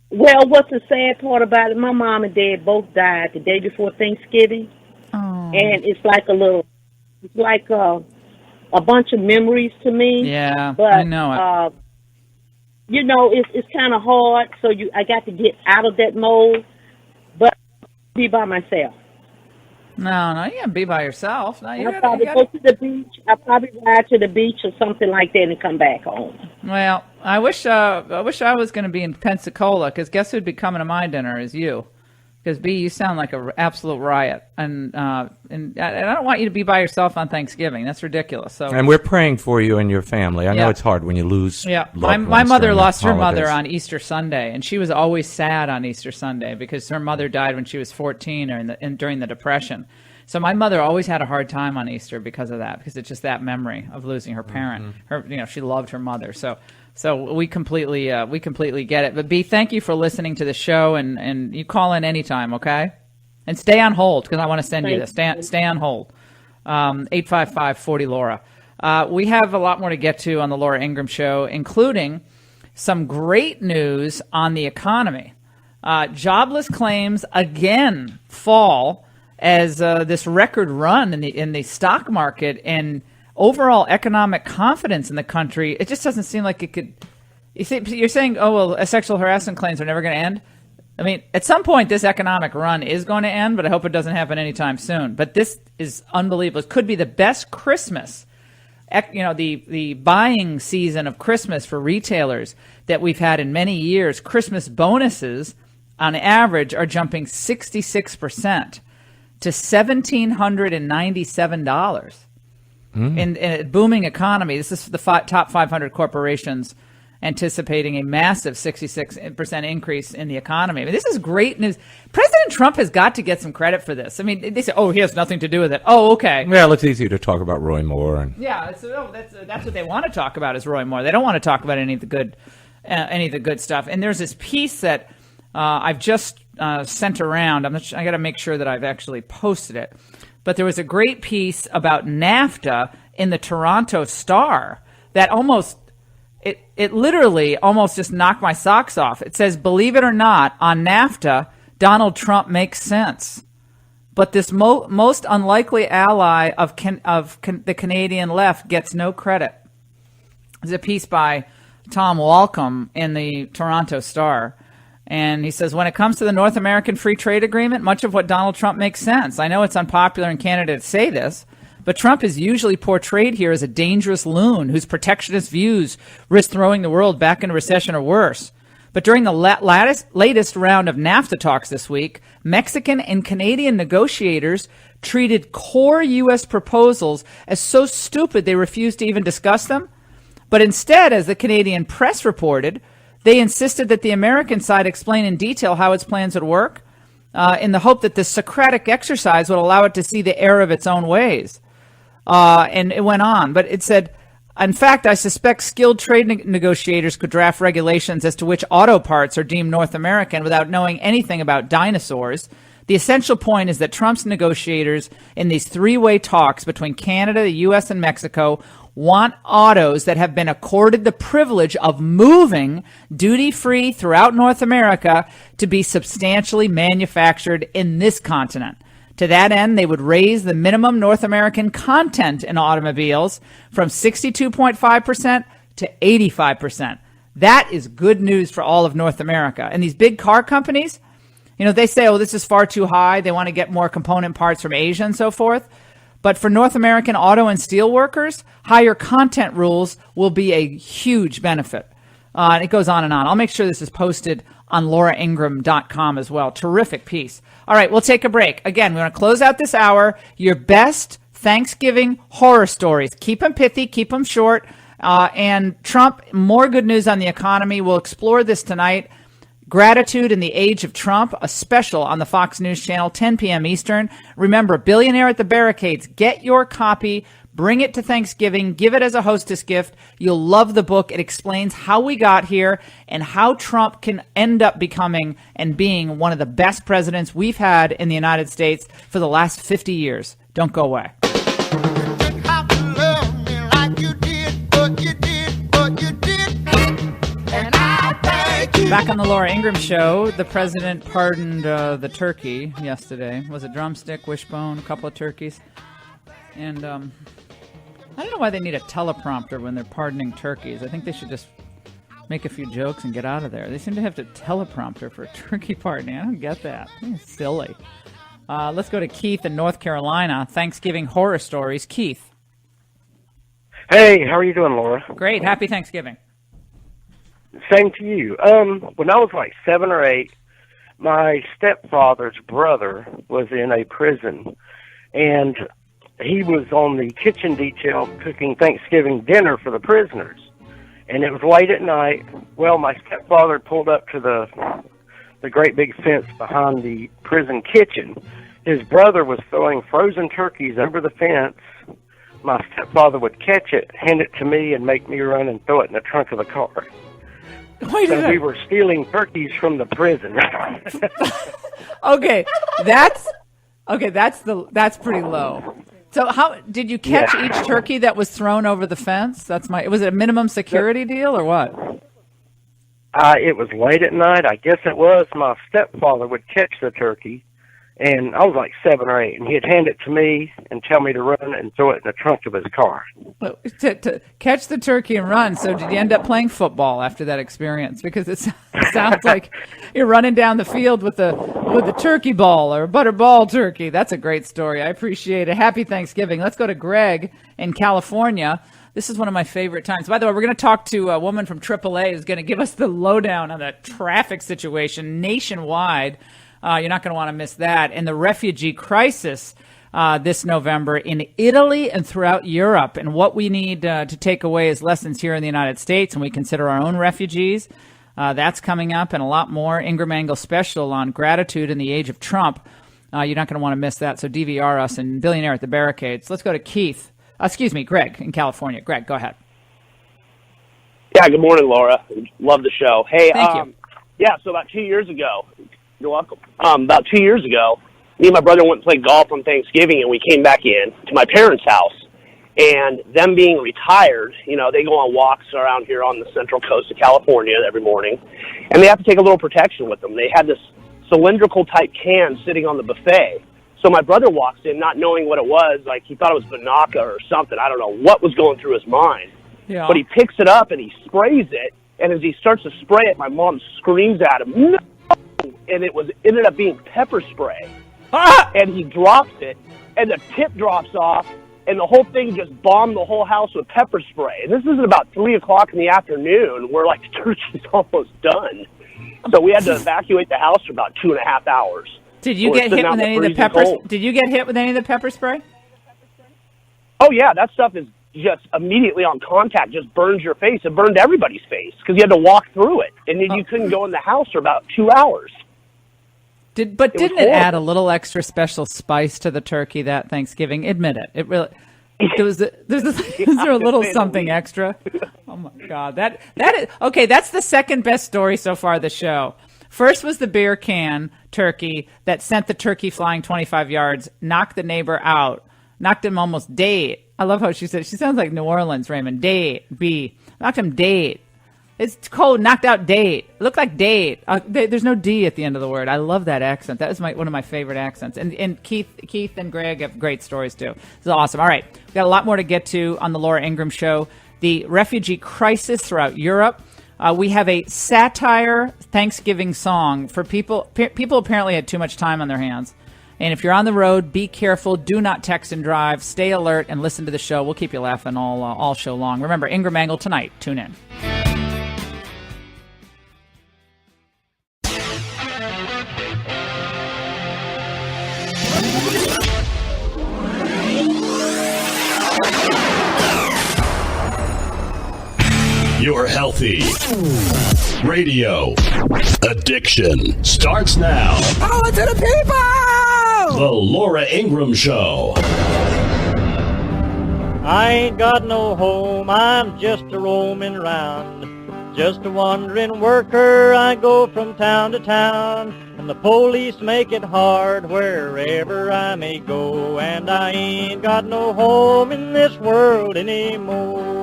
Well, what's the sad part about it? My mom and dad both died the day before Thanksgiving. Oh. And it's like a bunch of memories to me. Yeah, but, I know it. It's kind of hard, so I got to get out of that mode, but be by myself. No, you can't be by yourself. No, I'll probably go to the beach. I'll probably ride to the beach or something like that and come back home. Well, I wish I was going to be in Pensacola, because guess who'd be coming to my dinner is you. Because B, you sound like an absolute riot, and I don't want you to be by yourself on Thanksgiving. That's ridiculous. So, and we're praying for you and your family. I know it's hard when you lose. Yeah, my mother lost her mother on Easter Sunday, and she was always sad on Easter Sunday because her mother died when she was 14 or during the Depression. So my mother always had a hard time on Easter because of that, because it's just that memory of losing her parent. She loved her mother. So we completely get it. But B, thank you for listening to the show, and you call in anytime, okay? And stay on hold, because I want to send you this. Stay on hold. 855-40-LAURA. We have a lot more to get to on the Laura Ingraham Show, including some great news on the economy. Jobless claims again fall as this record run in the stock market and overall economic confidence in the country, it just doesn't seem like it could. You're saying, sexual harassment claims are never going to end? I mean, at some point, this economic run is going to end, but I hope it doesn't happen anytime soon. But this is unbelievable. It could be the best Christmas, the buying season of Christmas for retailers that we've had in many years. Christmas bonuses, on average, are jumping 66% to $1,797. In a booming economy. This is the top 500 corporations anticipating a massive 66% increase in the economy. I mean, this is great news. President Trump has got to get some credit for this. I mean, they say, he has nothing to do with it. Oh, okay. Well, it's easy to talk about Roy Moore. Yeah, that's what they want to talk about is Roy Moore. They don't want to talk about any of the good stuff. And there's this piece that I've just sent around. I got to make sure that I've actually posted it. But there was a great piece about NAFTA in the Toronto Star that it literally almost just knocked my socks off. It says, believe it or not, on NAFTA, Donald Trump makes sense. But this most unlikely ally of the Canadian left gets no credit. There's a piece by Tom Walcom in the Toronto Star. And he says, when it comes to the North American Free Trade Agreement, much of what Donald Trump makes sense. I know it's unpopular in Canada to say this, but Trump is usually portrayed here as a dangerous loon whose protectionist views risk throwing the world back into recession or worse. But during the latest round of NAFTA talks this week, Mexican and Canadian negotiators treated core U.S. proposals as so stupid they refused to even discuss them. But instead, as the Canadian press reported, they insisted that the American side explain in detail how its plans would work, in the hope that this Socratic exercise would allow it to see the error of its own ways. And it went on, but it said, in fact, I suspect skilled trade negotiators could draft regulations as to which auto parts are deemed North American without knowing anything about dinosaurs. The essential point is that Trump's negotiators in these three-way talks between Canada, the U.S., and Mexico want autos that have been accorded the privilege of moving duty-free throughout North America to be substantially manufactured in this continent. To that end, they would raise the minimum North American content in automobiles from 62.5% to 85%. That is good news for all of North America. And these big car companies, they say, this is far too high. They want to get more component parts from Asia and so forth. But for North American auto and steel workers, higher content rules will be a huge benefit. And it goes on and on. I'll make sure this is posted on lauraingraham.com as well. Terrific piece. All right, we'll take a break. Again, we want to close out this hour. Your best Thanksgiving horror stories. Keep them pithy, keep them short. And Trump, more good news on the economy. We'll explore this tonight. Gratitude in the Age of Trump, a special on the Fox News Channel, 10 p.m. Eastern. Remember, Billionaire at the Barricades. Get your copy. Bring it to Thanksgiving. Give it as a hostess gift. You'll love the book. It explains how we got here and how Trump can end up becoming and being one of the best presidents we've had in the United States for the last 50 years. Don't go away. Back on the Laura Ingraham Show, the president pardoned the turkey yesterday. Was it drumstick, wishbone, a couple of turkeys? And I don't know why they need a teleprompter when they're pardoning turkeys. I think they should just make a few jokes and get out of there. They seem to have to teleprompter for a turkey pardoning. I don't get that. It's silly. Let's go to Keith in North Carolina. Thanksgiving horror stories. Keith. Hey, how are you doing, Laura? Great. Happy Thanksgiving. Same to you. When I was like 7 or 8, my stepfather's brother was in a prison, and he was on the kitchen detail cooking Thanksgiving dinner for the prisoners. And it was late at night. Well, my stepfather pulled up to the great big fence behind the prison kitchen. His brother was throwing frozen turkeys over the fence. My stepfather would catch it, hand it to me, and make me run and throw it in the trunk of the car. Wait a minute. We were stealing turkeys from the prison. That's pretty low. So how did you catch each turkey that was thrown over the fence? Was it a minimum security deal or what? It was late at night. I guess it was. My stepfather would catch the turkey, and I was like 7 or 8, and he'd hand it to me and tell me to run and throw it in the trunk of his car. To catch the turkey and run. So did you end up playing football after that experience? Because it sounds like you're running down the field with the turkey ball or Butterball turkey. That's a great story. I appreciate it. Happy Thanksgiving. Let's go to Greg in California. This is one of my favorite times. By the way, we're going to talk to a woman from AAA who's going to give us the lowdown on the traffic situation nationwide. You're not going to want to miss that. And the refugee crisis this November in Italy and throughout Europe, and what we need to take away as lessons here in the United States, and we consider our own refugees. That's coming up, and a lot more. Ingram Angle special on gratitude in the age of Trump. You're not going to want to miss that, so DVR us and Billionaire at the Barricades. Let's go to Greg in California. Greg, go ahead. Yeah, good morning, Laura. Love the show. Hey, Thank you. Yeah, so about 2 years ago, you're welcome. About 2 years ago, me and my brother went and played golf on Thanksgiving, and we came back in to my parents' house. And them being retired, they go on walks around here on the central coast of California every morning, and they have to take a little protection with them. They had this cylindrical-type can sitting on the buffet. So my brother walks in not knowing what it was, like he thought it was Banaka or something. I don't know what was going through his mind. Yeah. But he picks it up and he sprays it, and as he starts to spray it, my mom screams at him, "No!" And it ended up being pepper spray. And he drops it, and the tip drops off, and the whole thing just bombed the whole house with pepper spray. And this is about 3 o'clock in the afternoon. We're like, the turkey's almost done. So we had to evacuate the house for about 2.5 hours. Did you get hit with any of the pepper? Did you get hit with any of the pepper spray? Oh yeah, that stuff is just immediately on contact, just burns your face. It burned everybody's face because you had to walk through it, and then you couldn't go in the house for about 2 hours. Didn't it add a little extra special spice to the turkey that Thanksgiving? Admit it. It really. Is there a little something extra? Oh my God, that is okay. That's the second best story so far this show. First was the beer can turkey that sent the turkey flying 25 yards, knocked the neighbor out, knocked him almost dead. I love how she said she sounds like New Orleans, Raymond. Dead, knocked him dead. It's cold, knocked out date. It looked like date. There's no D at the end of the word. I love that accent. That is one of my favorite accents. And Keith and Greg have great stories too. This is awesome. All right, we've got a lot more to get to on the Laura Ingraham Show. The refugee crisis throughout Europe. We have a satire Thanksgiving song for people. People apparently had too much time on their hands, And if you're on the road, be careful. Do not text and drive. Stay alert and listen to the show. We'll keep you laughing all show long. Remember, Ingram Angle tonight. Tune in. Your healthy radio addiction starts now. Power to the people! The Laura Ingraham Show. I ain't got no home, I'm just a roaming round. Just a wandering worker, I go from town to town. And the police make it hard wherever I may go. And I ain't got no home in this world anymore.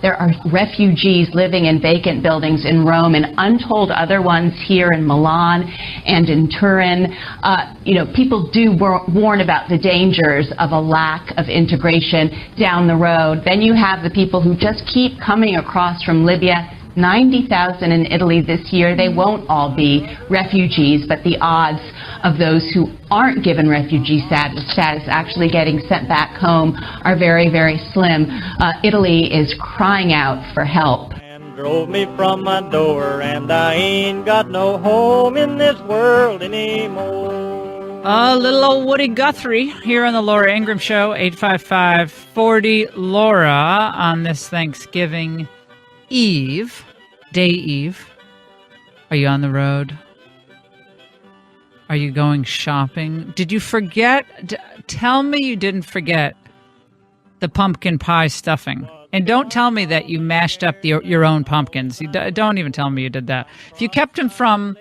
There are refugees living in vacant buildings in Rome and untold other ones here in Milan and in Turin. People do warn about the dangers of a lack of integration down the road. Then you have the people who just keep coming across from Libya. 90,000 in Italy this year. They won't all be refugees, but the odds of those who aren't given refugee status actually getting sent back home are very, very slim. Italy is crying out for help. Drove me from my door, and I ain't got no home in this world anymore. Little old Woody Guthrie here on the Laura Ingraham Show, 855-40-LAURA on this Thanksgiving Day Eve. Are you on the road? Are you going shopping? Did you forget? Tell me you didn't forget the pumpkin pie stuffing. And don't tell me that you mashed up your own pumpkins. Don't even tell me you did that. If you kept them from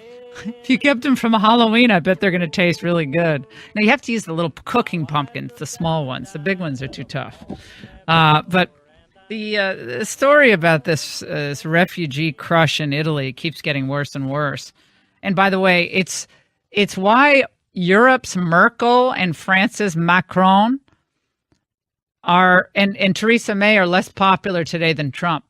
Halloween, I bet they're going to taste really good. Now, you have to use the little cooking pumpkins, the small ones. The big ones are too tough. But the story about this refugee crush in Italy keeps getting worse and worse. And by the way, it's why Europe's Merkel and France's Macron and Theresa May are less popular today than Trump.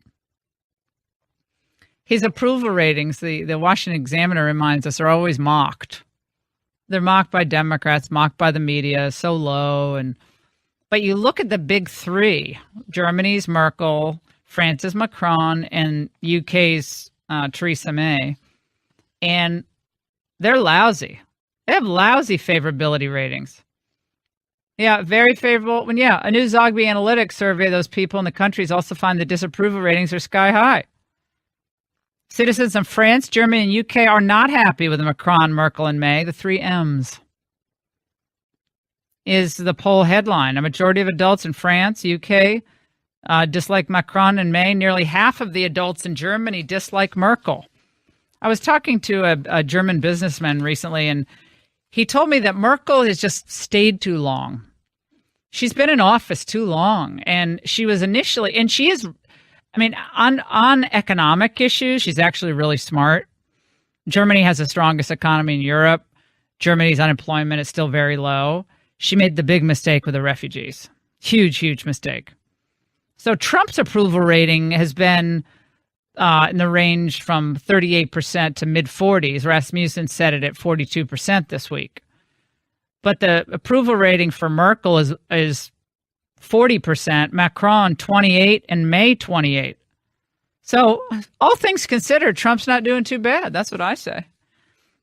His approval ratings, the Washington Examiner reminds us, are always mocked. They're mocked by Democrats, mocked by the media, so low. But you look at the big three, Germany's Merkel, France's Macron, and UK's Theresa May, and they're lousy. They have lousy favorability ratings. Yeah, very favorable. A new Zogby Analytics survey of those people in the countries also find the disapproval ratings are sky high. Citizens of France, Germany, and UK are not happy with Macron, Merkel, and May, the three M's. Is the poll headline. A majority of adults in France, UK, dislike Macron and May. Nearly half of the adults in Germany dislike Merkel. I was talking to a German businessman recently, and he told me that Merkel has just stayed too long. She's been in office too long, and she was initially, and she is, on economic issues, she's actually really smart. Germany has the strongest economy in Europe. Germany's unemployment is still very low. She made the big mistake with the refugees. Huge, huge mistake. So Trump's approval rating has been in the range from 38% to mid-40s. Rasmussen set it at 42% this week. But the approval rating for Merkel is 40%, Macron 28%, and May 28%. So all things considered, Trump's not doing too bad. That's what I say.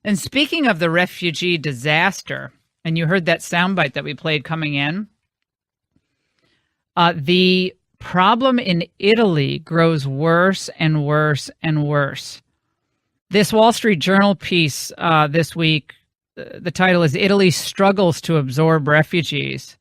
And speaking of the refugee disaster, and you heard that soundbite that we played coming in, the problem in Italy grows worse and worse and worse. This Wall Street Journal piece this week, the title is Italy Struggles to Absorb Refugees.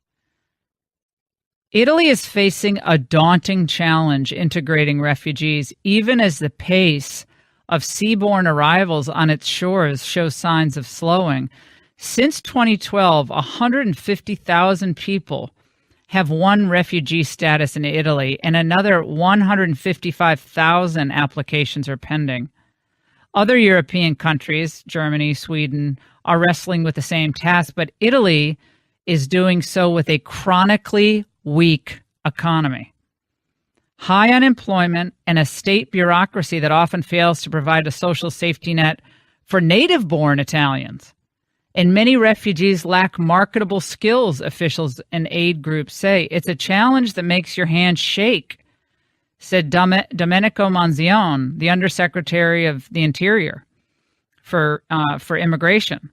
Italy is facing a daunting challenge integrating refugees, even as the pace of seaborne arrivals on its shores shows signs of slowing. Since 2012, 150,000 people have won refugee status in Italy, and another 155,000 applications are pending. Other European countries, Germany, Sweden, are wrestling with the same task, but Italy is doing so with a chronically weak economy. High unemployment and a state bureaucracy that often fails to provide a social safety net for native-born Italians. And many refugees lack marketable skills, officials and aid groups say. It's a challenge that makes your hands shake, said Domenico Manzione, the Undersecretary of the Interior for Immigration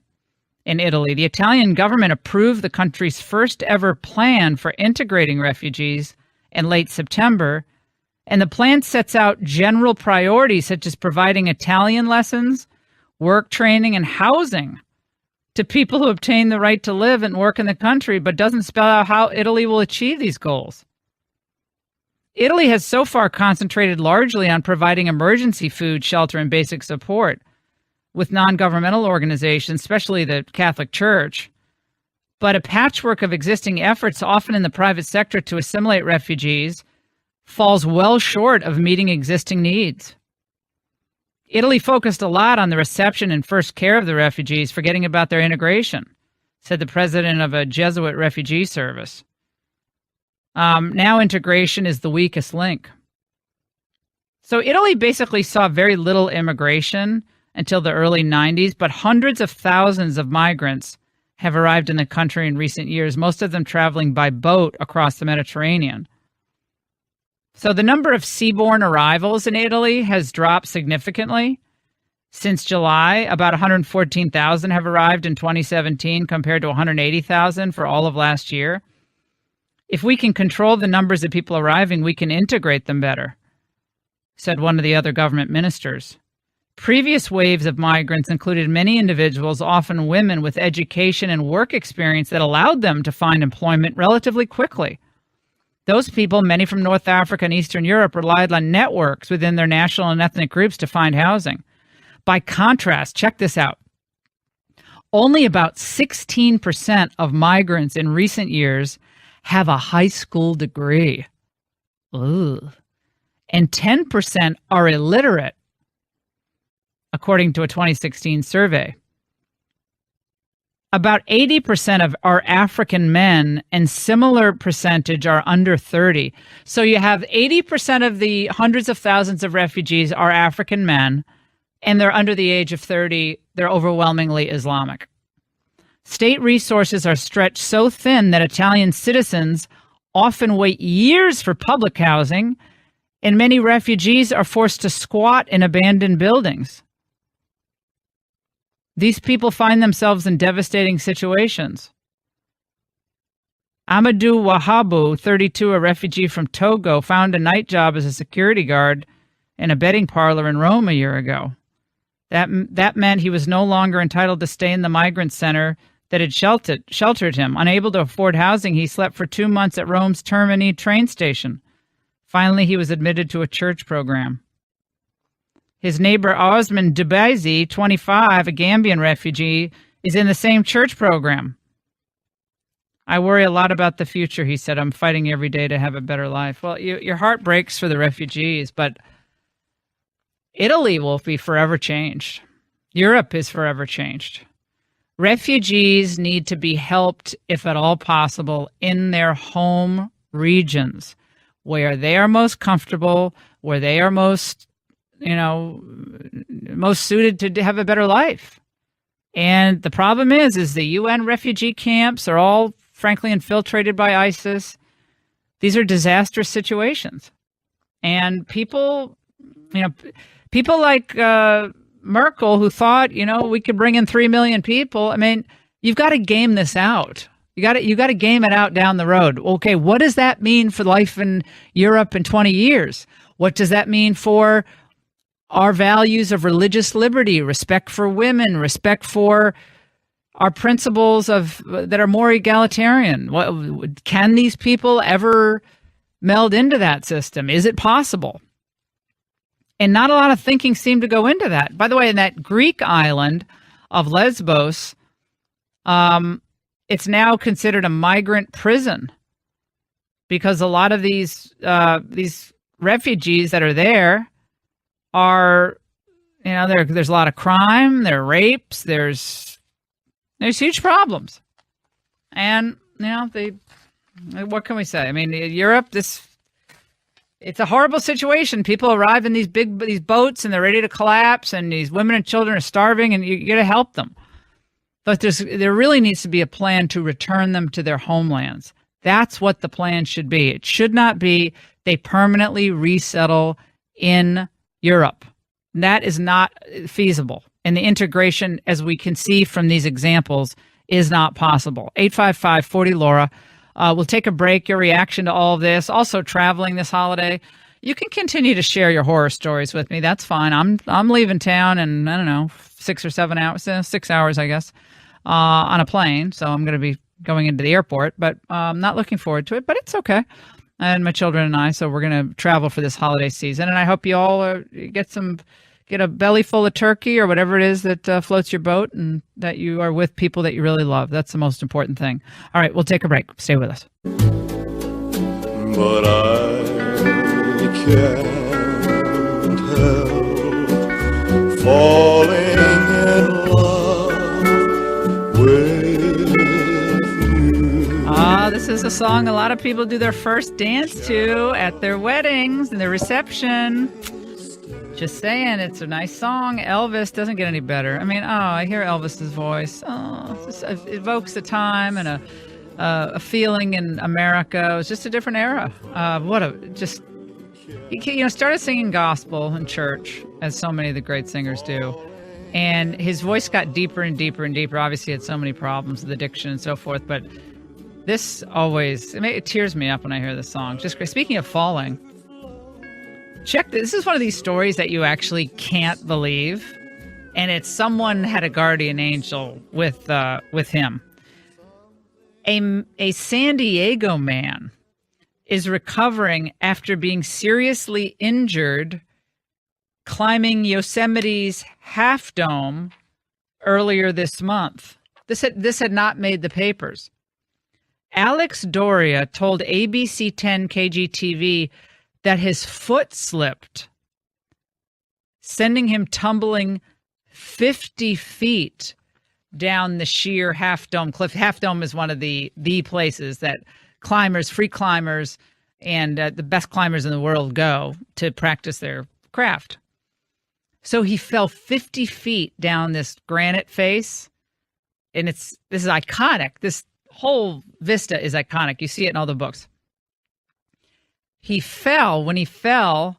in Italy. The Italian government approved the country's first ever plan for integrating refugees in late September, and the plan sets out general priorities such as providing Italian lessons, work training, and housing to people who obtain the right to live and work in the country, but doesn't spell out how Italy will achieve these goals. Italy has so far concentrated largely on providing emergency food, shelter, and basic support with non-governmental organizations, especially the Catholic Church, but a patchwork of existing efforts, often in the private sector, to assimilate refugees falls well short of meeting existing needs. Italy focused a lot on the reception and first care of the refugees, forgetting about their integration, said the president of a Jesuit refugee service. Now integration is the weakest link. So Italy basically saw very little immigration until the early 90s, but hundreds of thousands of migrants have arrived in the country in recent years, most of them traveling by boat across the Mediterranean. So the number of seaborne arrivals in Italy has dropped significantly. Since July, about 114,000 have arrived in 2017 compared to 180,000 for all of last year. If we can control the numbers of people arriving, we can integrate them better, said one of the other government ministers. Previous waves of migrants included many individuals, often women, with education and work experience that allowed them to find employment relatively quickly. Those people, many from North Africa and Eastern Europe, relied on networks within their national and ethnic groups to find housing. By contrast, check this out. Only about 16% of migrants in recent years have a high school degree. Ooh. And 10% are illiterate, according to a 2016 survey. About 80% of are African men, and similar percentage are under 30. So you have 80% of the hundreds of thousands of refugees are African men, and they're under the age of 30. They're overwhelmingly Islamic. State resources are stretched so thin that Italian citizens often wait years for public housing, and many refugees are forced to squat in abandoned buildings. These people find themselves in devastating situations. Amadou Wahabu, 32, a refugee from Togo, found a night job as a security guard in a betting parlor in Rome a year ago. That meant he was no longer entitled to stay in the migrant center that had sheltered him. Unable to afford housing, he slept for 2 months at Rome's Termini train station. Finally, he was admitted to a church program. His neighbor Osman Dubaisi, 25, a Gambian refugee, is in the same church program. I worry a lot about the future, he said. I'm fighting every day to have a better life. Well, your heart breaks for the refugees, but Italy will be forever changed. Europe is forever changed. Refugees need to be helped, if at all possible, in their home regions, where they are most comfortable, where they are most suited to have a better life. And the problem is the UN refugee camps are all, frankly, infiltrated by ISIS. These are disastrous situations. And people like Merkel, who thought, we could bring in 3 million people. I mean, you've got to game this out. You got to game it out down the road. Okay, what does that mean for life in Europe in 20 years? What does that mean for our values of religious liberty, respect for women, respect for our principles that are more egalitarian? Can these people ever meld into that system? Is it possible? And not a lot of thinking seemed to go into that. By the way, in that Greek island of Lesbos, it's now considered a migrant prison because a lot of these refugees that are there are, there's a lot of crime, there are rapes, there's huge problems. And, what can we say? I mean, Europe, it's a horrible situation. People arrive in these boats and they're ready to collapse, and these women and children are starving, and you got to help them. But there really needs to be a plan to return them to their homelands. That's what the plan should be. It should not be they permanently resettle in Europe. That is not feasible. And the integration, as we can see from these examples, is not possible. 855-40-LAURA. We'll take a break. Your reaction to all of this. Also traveling this holiday. You can continue to share your horror stories with me. That's fine. I'm leaving town in, I don't know, 6 or 7 hours, 6 hours, I guess, on a plane. So I'm going to be going into the airport, but I'm not looking forward to it, but it's okay. And my children and I, so we're going to travel for this holiday season. And I hope you all get a belly full of turkey or whatever it is that floats your boat, and that you are with people that you really love. That's the most important thing. All right, we'll take a break. Stay with us. But I can't help falling in love with you. This is a song a lot of people do their first dance to at their weddings and their reception. Just saying, it's a nice song. Elvis doesn't get any better. I mean, I hear Elvis's voice. It evokes a time and a feeling in America. It was just a different era. Started singing gospel in church, as so many of the great singers do. And his voice got deeper and deeper and deeper. Obviously, he had so many problems with addiction and so forth. But this always, it tears me up when I hear this song. Just speaking of falling, check this. This is one of these stories that you actually can't believe. And it's someone had a guardian angel with him. A San Diego man is recovering after being seriously injured climbing Yosemite's Half Dome earlier this month. This had not made the papers. Alex Doria told ABC 10 KGTV that his foot slipped, sending him tumbling 50 feet down the sheer Half Dome cliff. Half Dome is one of the places that climbers, free climbers, and the best climbers in the world go to practice their craft. So he fell 50 feet down this granite face, and this is iconic. This whole vista is iconic. You see it in all the books. He fell. When he fell,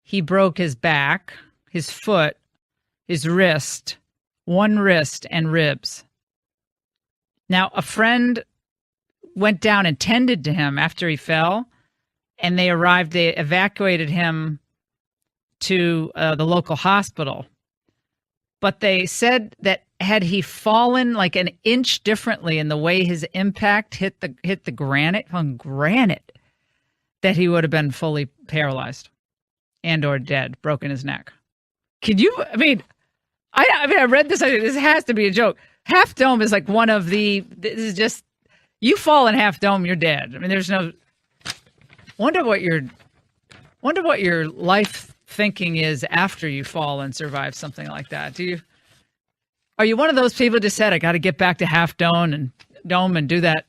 he broke his back, his foot, his wrist, one wrist, and ribs. Now, a friend went down and tended to him after he fell, and they arrived. They evacuated him to the local hospital. But they said that had he fallen like an inch differently in the way his impact hit the granite, that he would have been fully paralyzed and or dead, broken his neck. Could you? I read this. This has to be a joke. Half Dome is like one of the. This is just, you fall in Half Dome, you're dead. There's no. Wonder what your life thinking is after you fall and survive something like that. Are you one of those people who just said, I got to get back to Half Dome and do that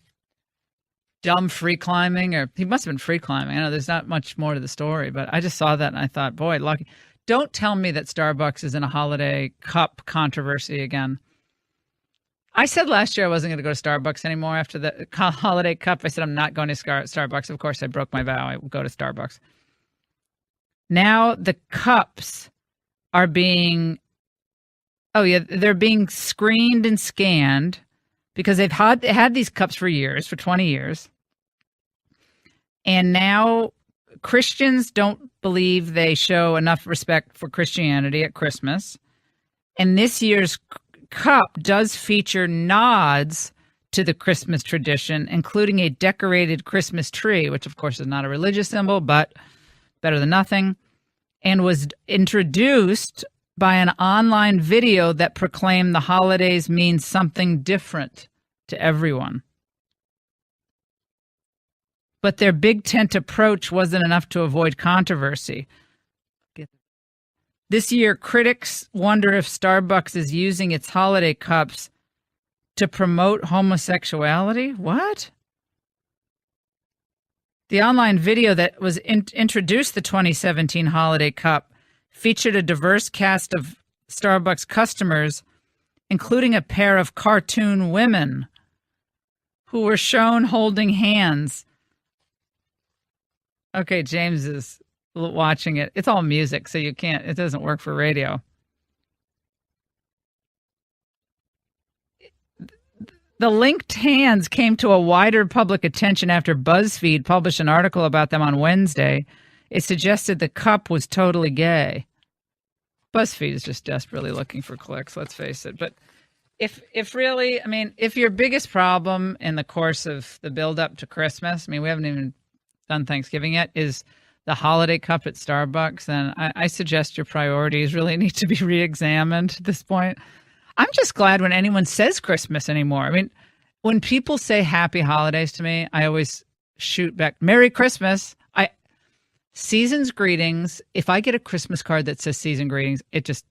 dumb free climbing? Or he must have been free climbing. I know there's not much more to the story, but I just saw that and I thought, boy, lucky. Don't tell me that Starbucks is in a holiday cup controversy again. I said last year I wasn't going to go to Starbucks anymore after the holiday cup. I said I'm not going to Starbucks. Of course, I broke my vow. I will go to Starbucks. Now the cups are being, they're being screened and scanned because they've had these cups for 20 years. And now Christians don't believe they show enough respect for Christianity at Christmas. And this year's cup does feature nods to the Christmas tradition, including a decorated Christmas tree, which of course is not a religious symbol, but better than nothing, and was introduced by an online video that proclaimed the holidays mean something different to everyone. But their big tent approach wasn't enough to avoid controversy. This year, critics wonder if Starbucks is using its holiday cups to promote homosexuality. What? The online video that was introduced the 2017 holiday cup featured a diverse cast of Starbucks customers including a pair of cartoon women who were shown holding hands. Okay, James is watching it. It's all music, so it doesn't work for radio. The linked hands came to a wider public attention after BuzzFeed published an article about them on Wednesday. It suggested the cup was totally gay. BuzzFeed is just desperately looking for clicks, let's face it. But if really, I mean, if your biggest problem in the course of the build-up to Christmas, I mean, we haven't even done Thanksgiving yet, is the holiday cup at Starbucks, then I suggest your priorities really need to be re-examined at this point. I'm just glad when anyone says Christmas anymore. I mean, when people say happy holidays to me, I always shoot back, Merry Christmas. Season's greetings. If I get a Christmas card that says season greetings, it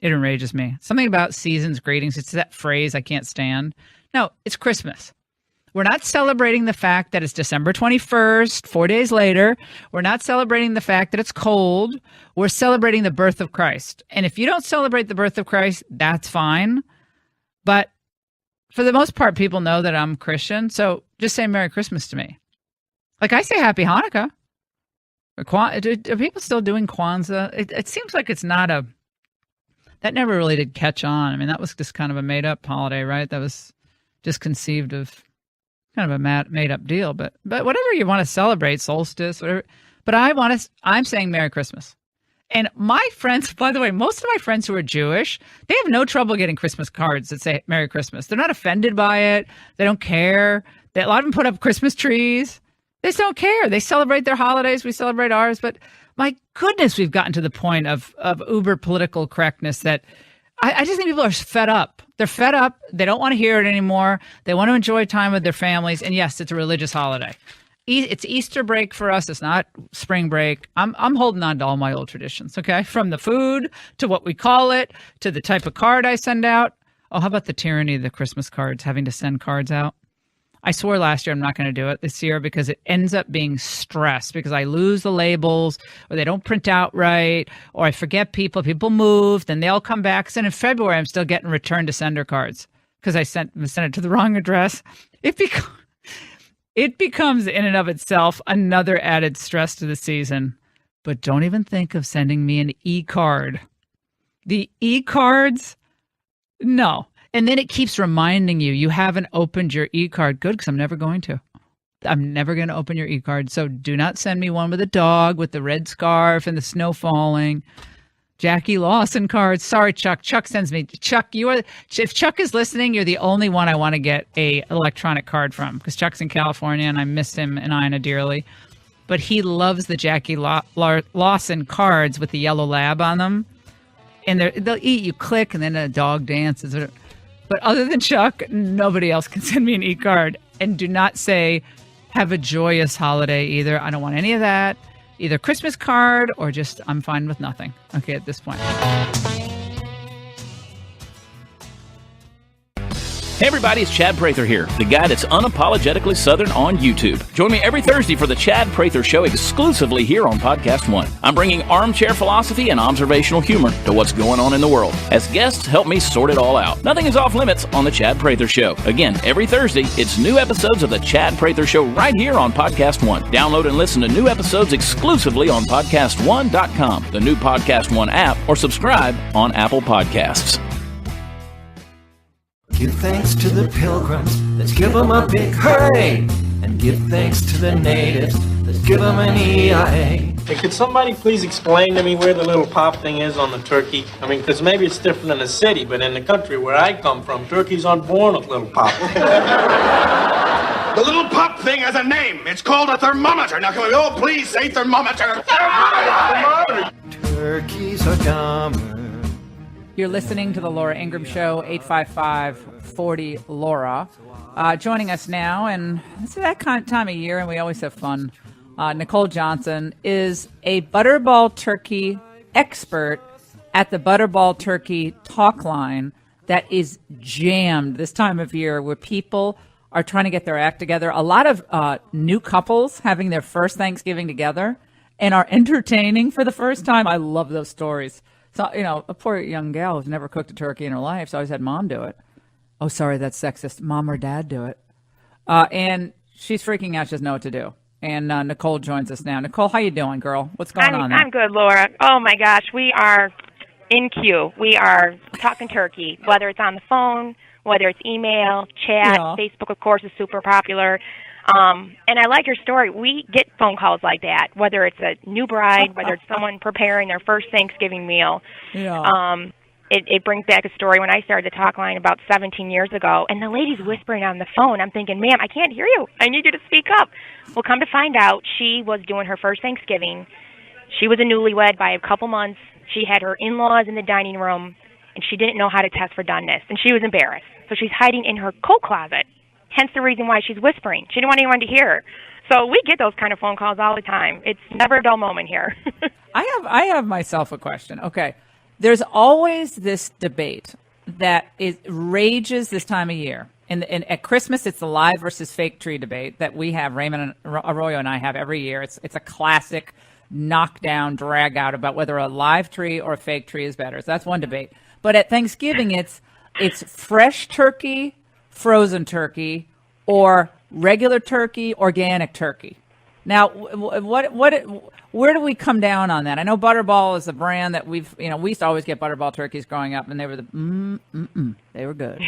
enrages me. Something about season's greetings. It's that phrase I can't stand. No, it's Christmas. We're not celebrating the fact that it's December 21st, 4 days later. We're not celebrating the fact that it's cold. We're celebrating the birth of Christ. And if you don't celebrate the birth of Christ, that's fine. But for the most part, people know that I'm Christian. So just say Merry Christmas to me. Like I say Happy Hanukkah. Are people still doing Kwanzaa? It seems like it's not that never really did catch on. I mean, that was just kind of a made-up holiday, right? That was just conceived of kind of a made-up deal. But whatever you want to celebrate, solstice, whatever. But I'm saying Merry Christmas. And my friends, by the way, most of my friends who are Jewish, they have no trouble getting Christmas cards that say Merry Christmas. They're not offended by it. They don't care. A lot of them put up Christmas trees. They just don't care. They celebrate their holidays. We celebrate ours. But my goodness, we've gotten to the point of uber political correctness that I just think people are fed up. They're fed up. They don't want to hear it anymore. They want to enjoy time with their families. And yes, it's a religious holiday. It's Easter break for us. It's not spring break. I'm holding on to all my old traditions, okay? From the food to what we call it to the type of card I send out. Oh, how about the tyranny of the Christmas cards, having to send cards out? I swore last year I'm not going to do it this year because it ends up being stress because I lose the labels or they don't print out right or I forget people move, then they'll come back. So in February, I'm still getting return to sender cards because I sent it to the wrong address. It becomes in and of itself another added stress to the season. But don't even think of sending me an e-card. The e-cards? No. And then it keeps reminding you haven't opened your e-card. Good, because I'm never going to. I'm never going to open your e-card. So do not send me one with a dog with the red scarf and the snow falling. Jackie Lawson cards. Sorry, Chuck. Chuck sends me. Chuck, if Chuck is listening, you're the only one I want to get a electronic card from because Chuck's in California and I miss him and Ina dearly. But he loves the Jackie Lawson cards with the yellow lab on them. And they'll eat, you click, and then a dog dances. But other than Chuck, nobody else can send me an e-card. And do not say, have a joyous holiday either. I don't want any of that. Either Christmas card or just I'm fine with nothing. Okay, at this point. Hey everybody, it's Chad Prather here, the guy that's unapologetically Southern on YouTube. Join me every Thursday for the Chad Prather Show exclusively here on Podcast One. I'm bringing armchair philosophy and observational humor to what's going on in the world. As guests, help me sort it all out. Nothing is off limits on the Chad Prather Show. Again, every Thursday, it's new episodes of the Chad Prather Show right here on Podcast One. Download and listen to new episodes exclusively on PodcastOne.com, the new Podcast One app, or subscribe on Apple Podcasts. Give thanks to the pilgrims, let's give them a big hooray! And give thanks to the natives, let's give them an EIA. Hey, could somebody please explain to me where the little pop thing is on the turkey? I mean, because maybe it's different in the city, but in the country where I come from, turkeys aren't born with little pop. The little pop thing has a name. It's called a thermometer. Now, can we all please say thermometer? Thermometer! Turkeys are dumber. You're listening to the Laura Ingraham Show, 855-40-LAURA. Joining us now, and it's that time of year, and we always have fun. Nicole Johnson is a Butterball turkey expert at the Butterball Turkey Talk Line that is jammed this time of year where people are trying to get their act together. A lot of new couples having their first Thanksgiving together and are entertaining for the first time. I love those stories. So, a poor young gal who's never cooked a turkey in her life, so always had mom do it. Oh, sorry, that's sexist. Mom or dad do it. And she's freaking out. She doesn't know what to do. And Nicole joins us now. Nicole, how you doing, girl? What's going on there? I'm good, Laura. Oh, my gosh. We are in queue. We are talking turkey, whether it's on the phone, whether it's email, chat. Facebook, of course, is super popular. And I like your story. We get phone calls like that, whether it's a new bride, whether it's someone preparing their first Thanksgiving meal. Yeah. It brings back a story when I started the talk line about 17 years ago, and the lady's whispering on the phone. I'm thinking, ma'am, I can't hear you. I need you to speak up. Well, come to find out, she was doing her first Thanksgiving. She was a newlywed by a couple months. She had her in-laws in the dining room, and she didn't know how to test for doneness, and she was embarrassed. So she's hiding in her coat closet, hence the reason why she's whispering. She didn't want anyone to hear her. So we get those kind of phone calls all the time. It's never a dull moment here. I have myself a question. Okay. There's always this debate that rages this time of year. And at Christmas, it's the live versus fake tree debate that we have, Raymond Arroyo and I have every year. It's a classic knockdown, drag out about whether a live tree or a fake tree is better. So that's one debate. But at Thanksgiving, it's fresh turkey, frozen turkey, or regular turkey, organic turkey. Now, where do we come down on that? I know Butterball is a brand that we used to always get Butterball turkeys growing up, and they were they were good.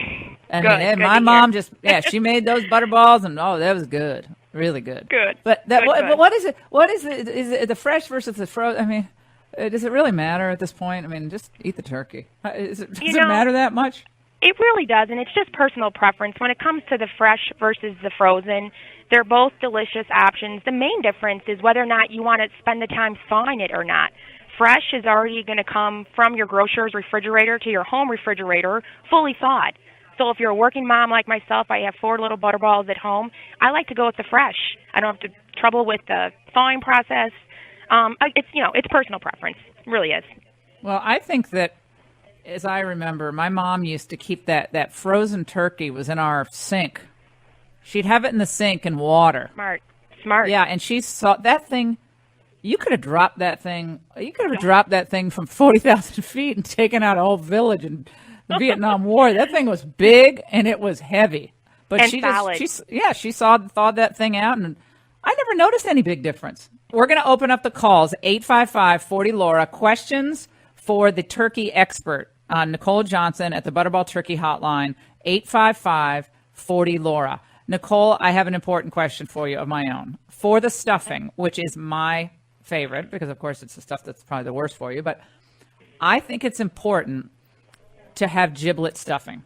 And my mom she made those Butterballs, and that was good, really good. Good. But what is it? What is it? Is it the fresh versus the frozen? I mean, does it really matter at this point? I mean, just eat the turkey. Does it matter that much? It really does, and it's just personal preference. When it comes to the fresh versus the frozen, they're both delicious options. The main difference is whether or not you want to spend the time thawing it or not. Fresh is already going to come from your grocer's refrigerator to your home refrigerator, fully thawed. So if you're a working mom like myself, I have 4 little Butterballs at home. I like to go with the fresh. I don't have trouble with the thawing process. It's personal preference. It really is. Well, I think that, as I remember, my mom used to keep that frozen turkey was in our sink. She'd have it in the sink in water. Smart. Yeah, and she saw that thing. You could have dropped that thing. You could have dropped that thing from 40,000 feet and taken out a whole village in the Vietnam War. That thing was big and it was heavy. But and she solid. thawed that thing out, and I never noticed any big difference. We're going to open up the calls, 855-40-LAURA. Questions for the turkey expert, Nicole Johnson at the Butterball Turkey Hotline, 855-40-LAURA. Nicole, I have an important question for you of my own. For the stuffing, which is my favorite, because, of course, it's the stuff that's probably the worst for you, but I think it's important to have giblet stuffing.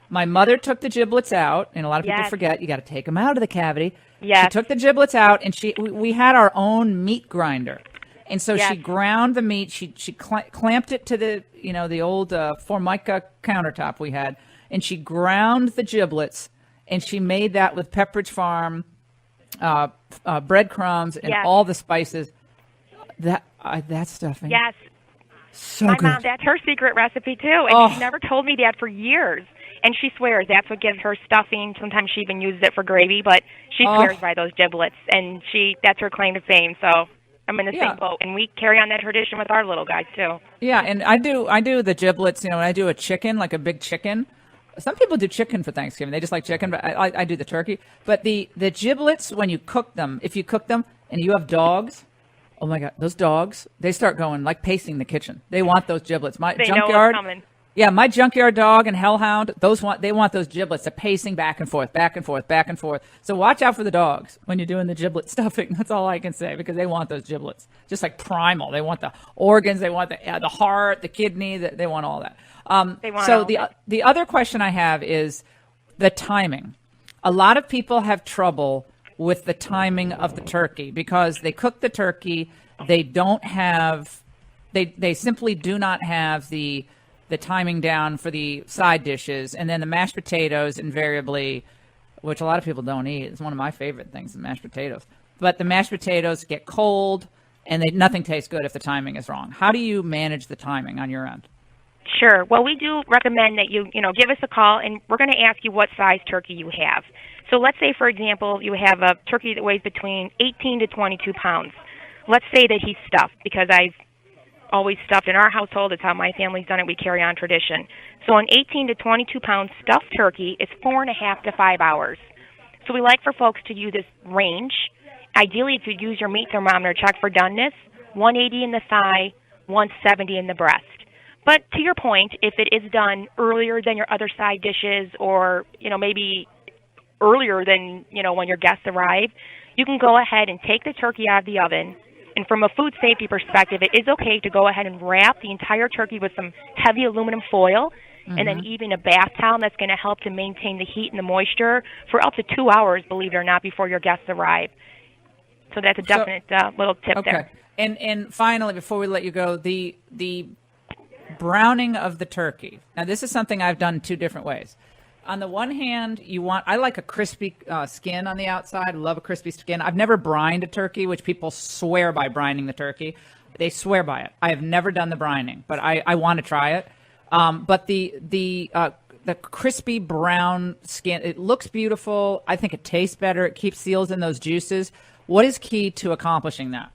My mother took the giblets out, and a lot of people forget you got to take them out of the cavity. Yes. She took the giblets out, and we had our own meat grinder. And so she ground the meat. She clamped it to the old Formica countertop we had, and she ground the giblets, and she made that with Pepperidge Farm breadcrumbs and all the spices. That stuffing. Yes. So my good. mom, that's her secret recipe too, and she never told me that for years. And she swears that's what gives her stuffing. Sometimes she even uses it for gravy, but she swears by those giblets, and that's her claim to fame. So I'm in the same boat, and we carry on that tradition with our little guys too. Yeah, and I do the giblets. When I do a chicken, like a big chicken. Some people do chicken for Thanksgiving. They just like chicken, but I do the turkey. But the giblets, when you cook them, if you cook them and you have dogs, oh my God, those dogs, they start going like pacing the kitchen. They want those giblets. My they junkyard, know what's coming. Yeah, my junkyard dog and hellhound, they want those giblets. They're pacing back and forth, back and forth, back and forth. So watch out for the dogs when you're doing the giblet stuffing. That's all I can say, because they want those giblets, just like primal. They want the organs, they want the heart, the kidney, they want all that. The other question I have is the timing. A lot of people have trouble with the timing of the turkey because they cook the turkey. They simply do not have the timing down for the side dishes, and then the mashed potatoes invariably, which a lot of people don't eat. It's one of my favorite things, the mashed potatoes. But the mashed potatoes get cold, and nothing tastes good if the timing is wrong. How do you manage the timing on your end? Sure. Well, we do recommend that you give us a call, and we're going to ask you what size turkey you have. So let's say, for example, you have a turkey that weighs between 18 to 22 pounds. Let's say that he's stuffed, because I've always stuffed in our household. It's how my family's done it. We carry on tradition. So an 18 to 22-pound stuffed turkey is 4.5 to 5 hours. So we like for folks to use this range. Ideally, if you use your meat thermometer, check for doneness, 180 in the thigh, 170 in the breast. But to your point, if it is done earlier than your other side dishes or, maybe earlier than, when your guests arrive, you can go ahead and take the turkey out of the oven. And from a food safety perspective, it is okay to go ahead and wrap the entire turkey with some heavy aluminum foil and then even a bath towel that's going to help to maintain the heat and the moisture for up to 2 hours, believe it or not, before your guests arrive. So that's a definite little tip there. And finally, before we let you go, the browning of the turkey. Now, this is something I've done 2 different ways. On the one hand, I like a crispy skin on the outside. I love a crispy skin. I've never brined a turkey, which people swear by brining the turkey. They swear by it. I have never done the brining, but I want to try it. But the crispy brown skin, it looks beautiful. I think it tastes better. It seals in those juices. What is key to accomplishing that?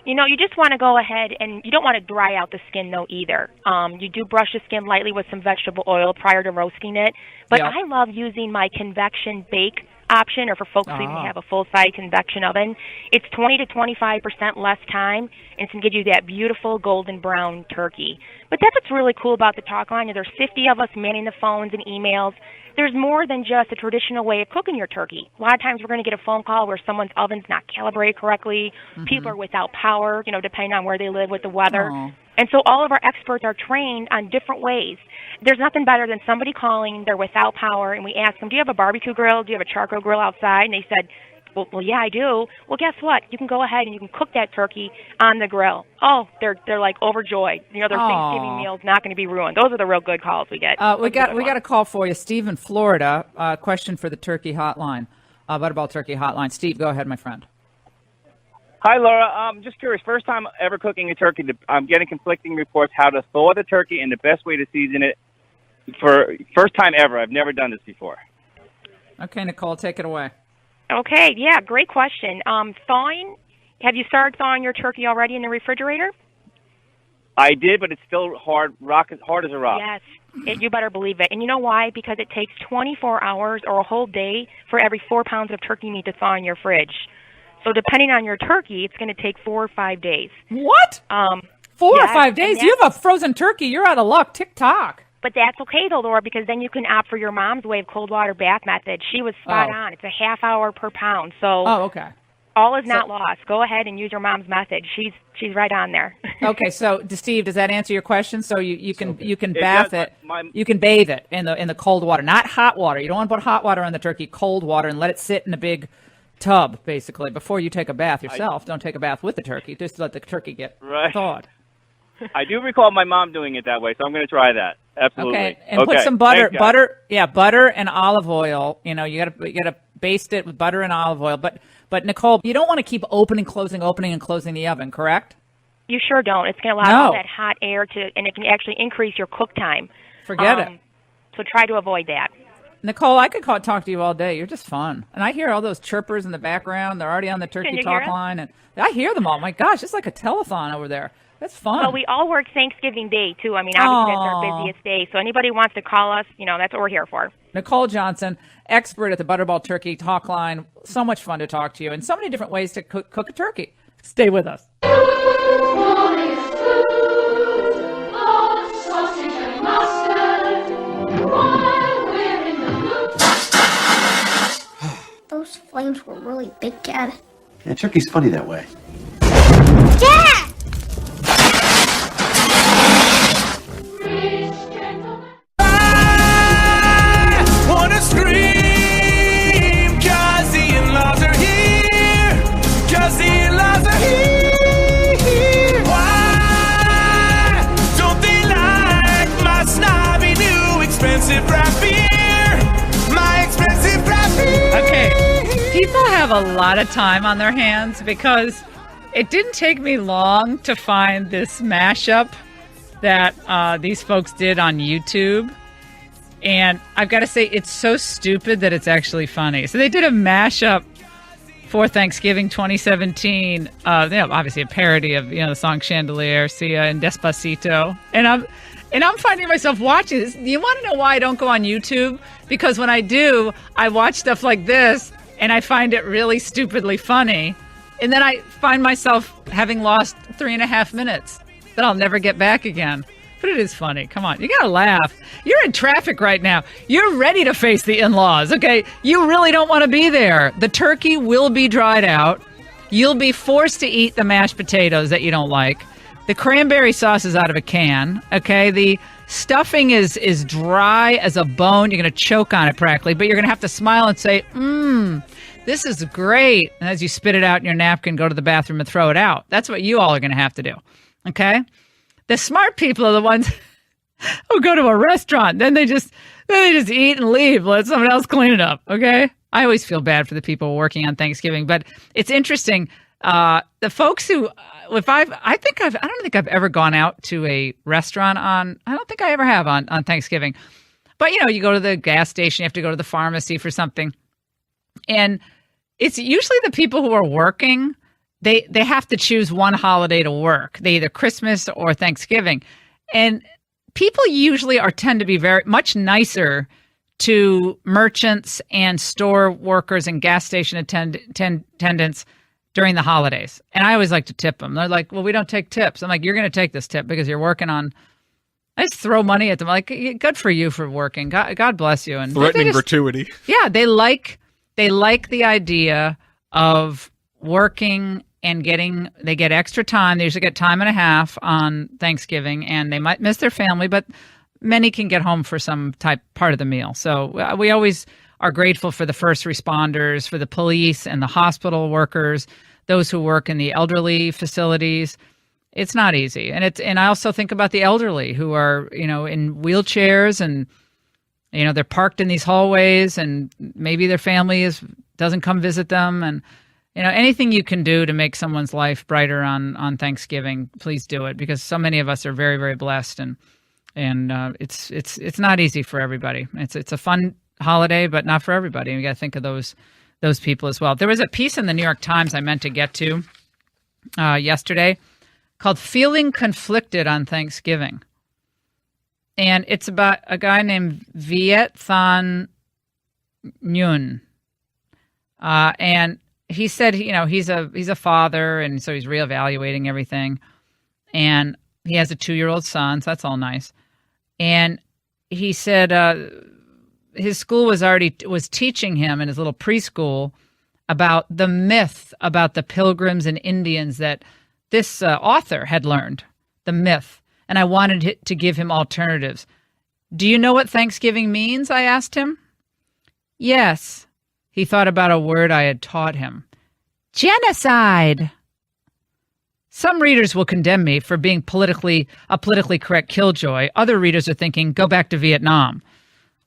You just want to go ahead, and you don't want to dry out the skin, though, either. You do brush the skin lightly with some vegetable oil prior to roasting it. But I love using my convection bake option, or for folks who even have a full-size convection oven. It's 20 to 25% less time, and it's going to give you that beautiful golden brown turkey. But that's what's really cool about the talk line. There's 50 of us manning the phones and emails. There's more than just a traditional way of cooking your turkey. A lot of times we're going to get a phone call where someone's oven's not calibrated correctly. People are without power, depending on where they live with the weather. And so all of our experts are trained on different ways. There's nothing better than somebody calling, they're without power, and we ask them, do you have a barbecue grill? Do you have a charcoal grill outside? And they said, well, yeah, I do. Well, guess what? You can go ahead and you can cook that turkey on the grill. Oh, they're like overjoyed. Their Thanksgiving meal's not going to be ruined. Those are the real good calls we get. We got a call for you, Steve in Florida. Question for the turkey hotline, Butterball turkey hotline. Steve, go ahead, my friend. Hi, Laura. I'm just curious. First time ever cooking a turkey. I'm getting conflicting reports how to thaw the turkey and the best way to season it. For first time ever. I've never done this before. Okay, Nicole, take it away. Okay, yeah, great question. Thawing, have you started thawing your turkey already in the refrigerator? I did, but it's still hard as a rock. Yes, you better believe it. And you know why? Because it takes 24 hours or a whole day for every 4 pounds of turkey meat to thaw in your fridge. So depending on your turkey, it's going to take 4 or 5 days. What? 4 or 5 days? You have a frozen turkey. You're out of luck. Tick-tock. But that's okay, though, Laura, because then you can opt for your mom's way of cold water bath method. She was spot on. It's a half hour per pound. So okay. All is not lost. Go ahead and use your mom's method. She's right on there. Okay, so Steve, does that answer your question? So you can bath it. You can bathe it in the cold water, not hot water. You don't want to put hot water on the turkey. Cold water, and let it sit in a big tub, basically, before you take a bath yourself. Don't take a bath with the turkey. Just let the turkey get thawed. I do recall my mom doing it that way, so I'm going to try that. Absolutely. Okay, and put some butter, butter and olive oil. You gotta baste it with butter and olive oil. But Nicole, you don't want to keep opening and closing the oven, correct? You sure don't. It's going to allow all that hot air and it can actually increase your cook time. Forget it. So try to avoid that. Nicole, I could talk to you all day. You're just fun. And I hear all those chirpers in the background. They're already on the turkey talk line. And I hear them all. My gosh, it's like a telethon over there. That's fun. Well, we all work Thanksgiving Day, too. I mean, obviously that's our busiest day. So anybody who wants to call us, that's what we're here for. Nicole Johnson, expert at the Butterball Turkey Talk Line. So much fun to talk to you. And so many different ways to cook a turkey. Stay with us. Those flames were really big, Dad. Yeah, turkey's funny that way. Dad! Wanna scream, 'cause the in-laws are here, 'cause the in-laws are here. Why don't they like my snobby new expensive craft beer? My expensive craft beer. Okay, people have a lot of time on their hands because it didn't take me long to find this mashup that these folks did on YouTube. And I've got to say, it's so stupid that it's actually funny. So they did a mashup for Thanksgiving 2017. Obviously a parody of the song Chandelier, Sia, and Despacito. And I'm finding myself watching this. You want to know why I don't go on YouTube? Because when I do, I watch stuff like this, and I find it really stupidly funny. And then I find myself having lost 3.5 minutes that I'll never get back again. But it is funny. Come on. You got to laugh. You're in traffic right now. You're ready to face the in-laws, okay? You really don't want to be there. The turkey will be dried out. You'll be forced to eat the mashed potatoes that you don't like. The cranberry sauce is out of a can, okay? The stuffing is dry as a bone. You're going to choke on it practically, but you're going to have to smile and say, this is great. And as you spit it out in your napkin, go to the bathroom and throw it out. That's what you all are going to have to do, okay? The smart people are the ones who go to a restaurant. Then they just eat and leave. Let someone else clean it up, okay? I always feel bad for the people working on Thanksgiving, but it's interesting. The folks who, I don't think I've ever gone out to a restaurant I don't think I ever have on Thanksgiving. But, you go to the gas station, you have to go to the pharmacy for something. And it's usually the people who are working, they have to choose one holiday to work. They either Christmas or Thanksgiving. And people usually tend to be very much nicer to merchants and store workers and gas station attendants during the holidays. And I always like to tip them. They're like, well, we don't take tips. I'm like, you're going to take this tip because you're working on. I just throw money at them. Like, good for you for working. God bless you. And threatening gratuity. Yeah, they like the idea of working and they get extra time. They usually get time and a half on Thanksgiving, and they might miss their family, but many can get home for some part of the meal. So we always are grateful for the first responders, for the police and the hospital workers, those who work in the elderly facilities. It's not easy. And I also think about the elderly who are, in wheelchairs and, they're parked in these hallways and maybe their family doesn't come visit them. And, anything you can do to make someone's life brighter on Thanksgiving, please do it, because so many of us are very, very blessed, and it's not easy for everybody. It's a fun holiday, but not for everybody. We got to think of those people as well. There was a piece in the New York Times I meant to get to yesterday called "Feeling Conflicted on Thanksgiving," and it's about a guy named Viet Thanh Nguyen, and he said, he's a father, and so he's reevaluating everything, and he has a 2-year-old son, so that's all nice. And he said his school was teaching him in his little preschool about the myth about the Pilgrims and Indians that this author had learned, the myth, and I wanted to give him alternatives. Do you know what Thanksgiving means? I asked him. Yes. He thought about a word I had taught him. Genocide. Some readers will condemn me for being a politically correct killjoy. Other readers are thinking, go back to Vietnam.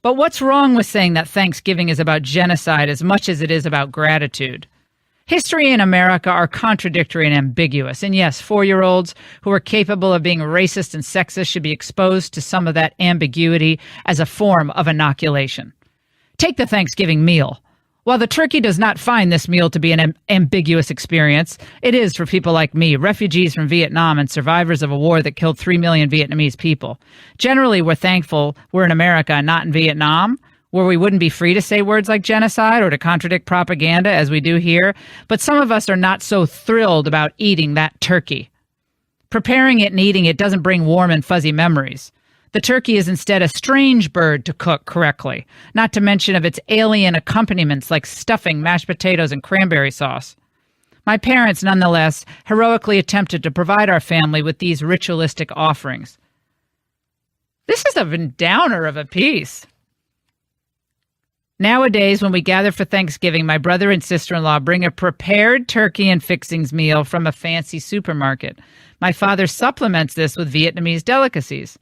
But what's wrong with saying that Thanksgiving is about genocide as much as it is about gratitude? History in America are contradictory and ambiguous. And yes, 4-year-olds who are capable of being racist and sexist should be exposed to some of that ambiguity as a form of inoculation. Take the Thanksgiving meal. While the turkey does not find this meal to be an ambiguous experience, it is for people like me, refugees from Vietnam and survivors of a war that killed 3 million Vietnamese people. Generally, we're thankful we're in America and not in Vietnam, where we wouldn't be free to say words like genocide or to contradict propaganda as we do here. But some of us are not so thrilled about eating that turkey. Preparing it and eating it doesn't bring warm and fuzzy memories. The turkey is instead a strange bird to cook correctly, not to mention of its alien accompaniments like stuffing, mashed potatoes, and cranberry sauce. My parents, nonetheless, heroically attempted to provide our family with these ritualistic offerings. This is a downer of a piece. Nowadays, when we gather for Thanksgiving, my brother and sister-in-law bring a prepared turkey and fixings meal from a fancy supermarket. My father supplements this with Vietnamese delicacies.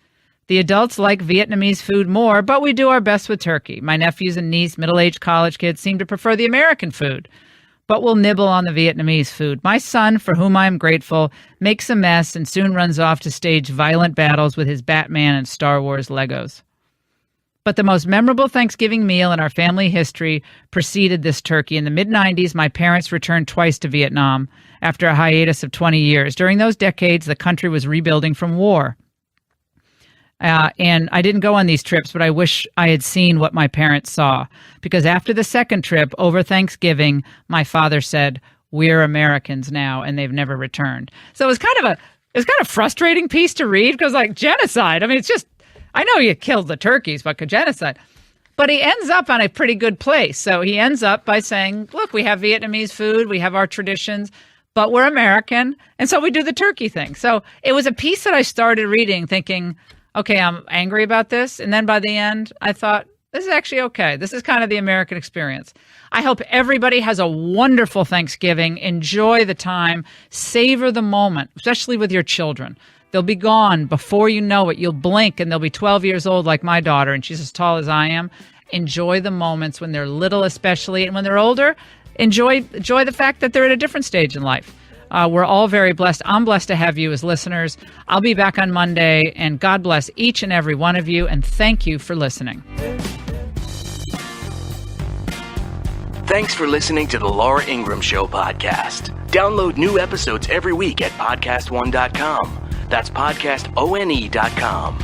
The adults like Vietnamese food more, but we do our best with turkey. My nephews and niece, middle-aged college kids, seem to prefer the American food, but will nibble on the Vietnamese food. My son, for whom I am grateful, makes a mess and soon runs off to stage violent battles with his Batman and Star Wars Legos. But the most memorable Thanksgiving meal in our family history preceded this turkey. In the mid-'90s, my parents returned twice to Vietnam after a hiatus of 20 years. During those decades, the country was rebuilding from war. And I didn't go on these trips, but I wish I had seen what my parents saw. Because after the second trip, over Thanksgiving, my father said, "We're Americans now," and they've never returned. So it was kind of a frustrating piece to read, because like genocide, I mean, it's just, I know you killed the turkeys, but genocide. But he ends up on a pretty good place. So he ends up by saying, look, we have Vietnamese food, we have our traditions, but we're American, and so we do the turkey thing. So it was a piece that I started reading thinking, okay, I'm angry about this. And then by the end, I thought, this is actually okay. This is kind of the American experience. I hope everybody has a wonderful Thanksgiving. Enjoy the time. Savor the moment, especially with your children. They'll be gone before you know it. You'll blink and they'll be 12 years old like my daughter, and she's as tall as I am. Enjoy the moments when they're little especially, and when they're older, enjoy the fact that they're at a different stage in life. We're all very blessed. I'm blessed to have you as listeners. I'll be back on Monday, and God bless each and every one of you, and thank you for listening. Thanks for listening to the Laura Ingraham Show podcast. Download new episodes every week at podcastone.com. That's podcastone.com.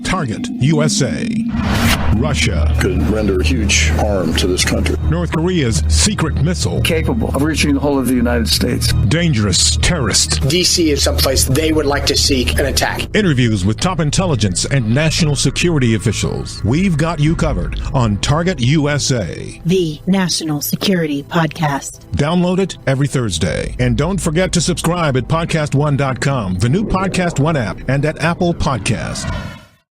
Target USA. Russia could render huge harm to this country. North Korea's secret missile Capable of reaching the whole of the United States. Dangerous terrorist. D.C. is someplace they would like to seek an attack. Interviews with top intelligence and national security officials. We've got you covered on Target USA, the National Security Podcast. Download it every Thursday. And don't forget to subscribe at podcastone.com, the new Podcast One app, and at Apple Podcast.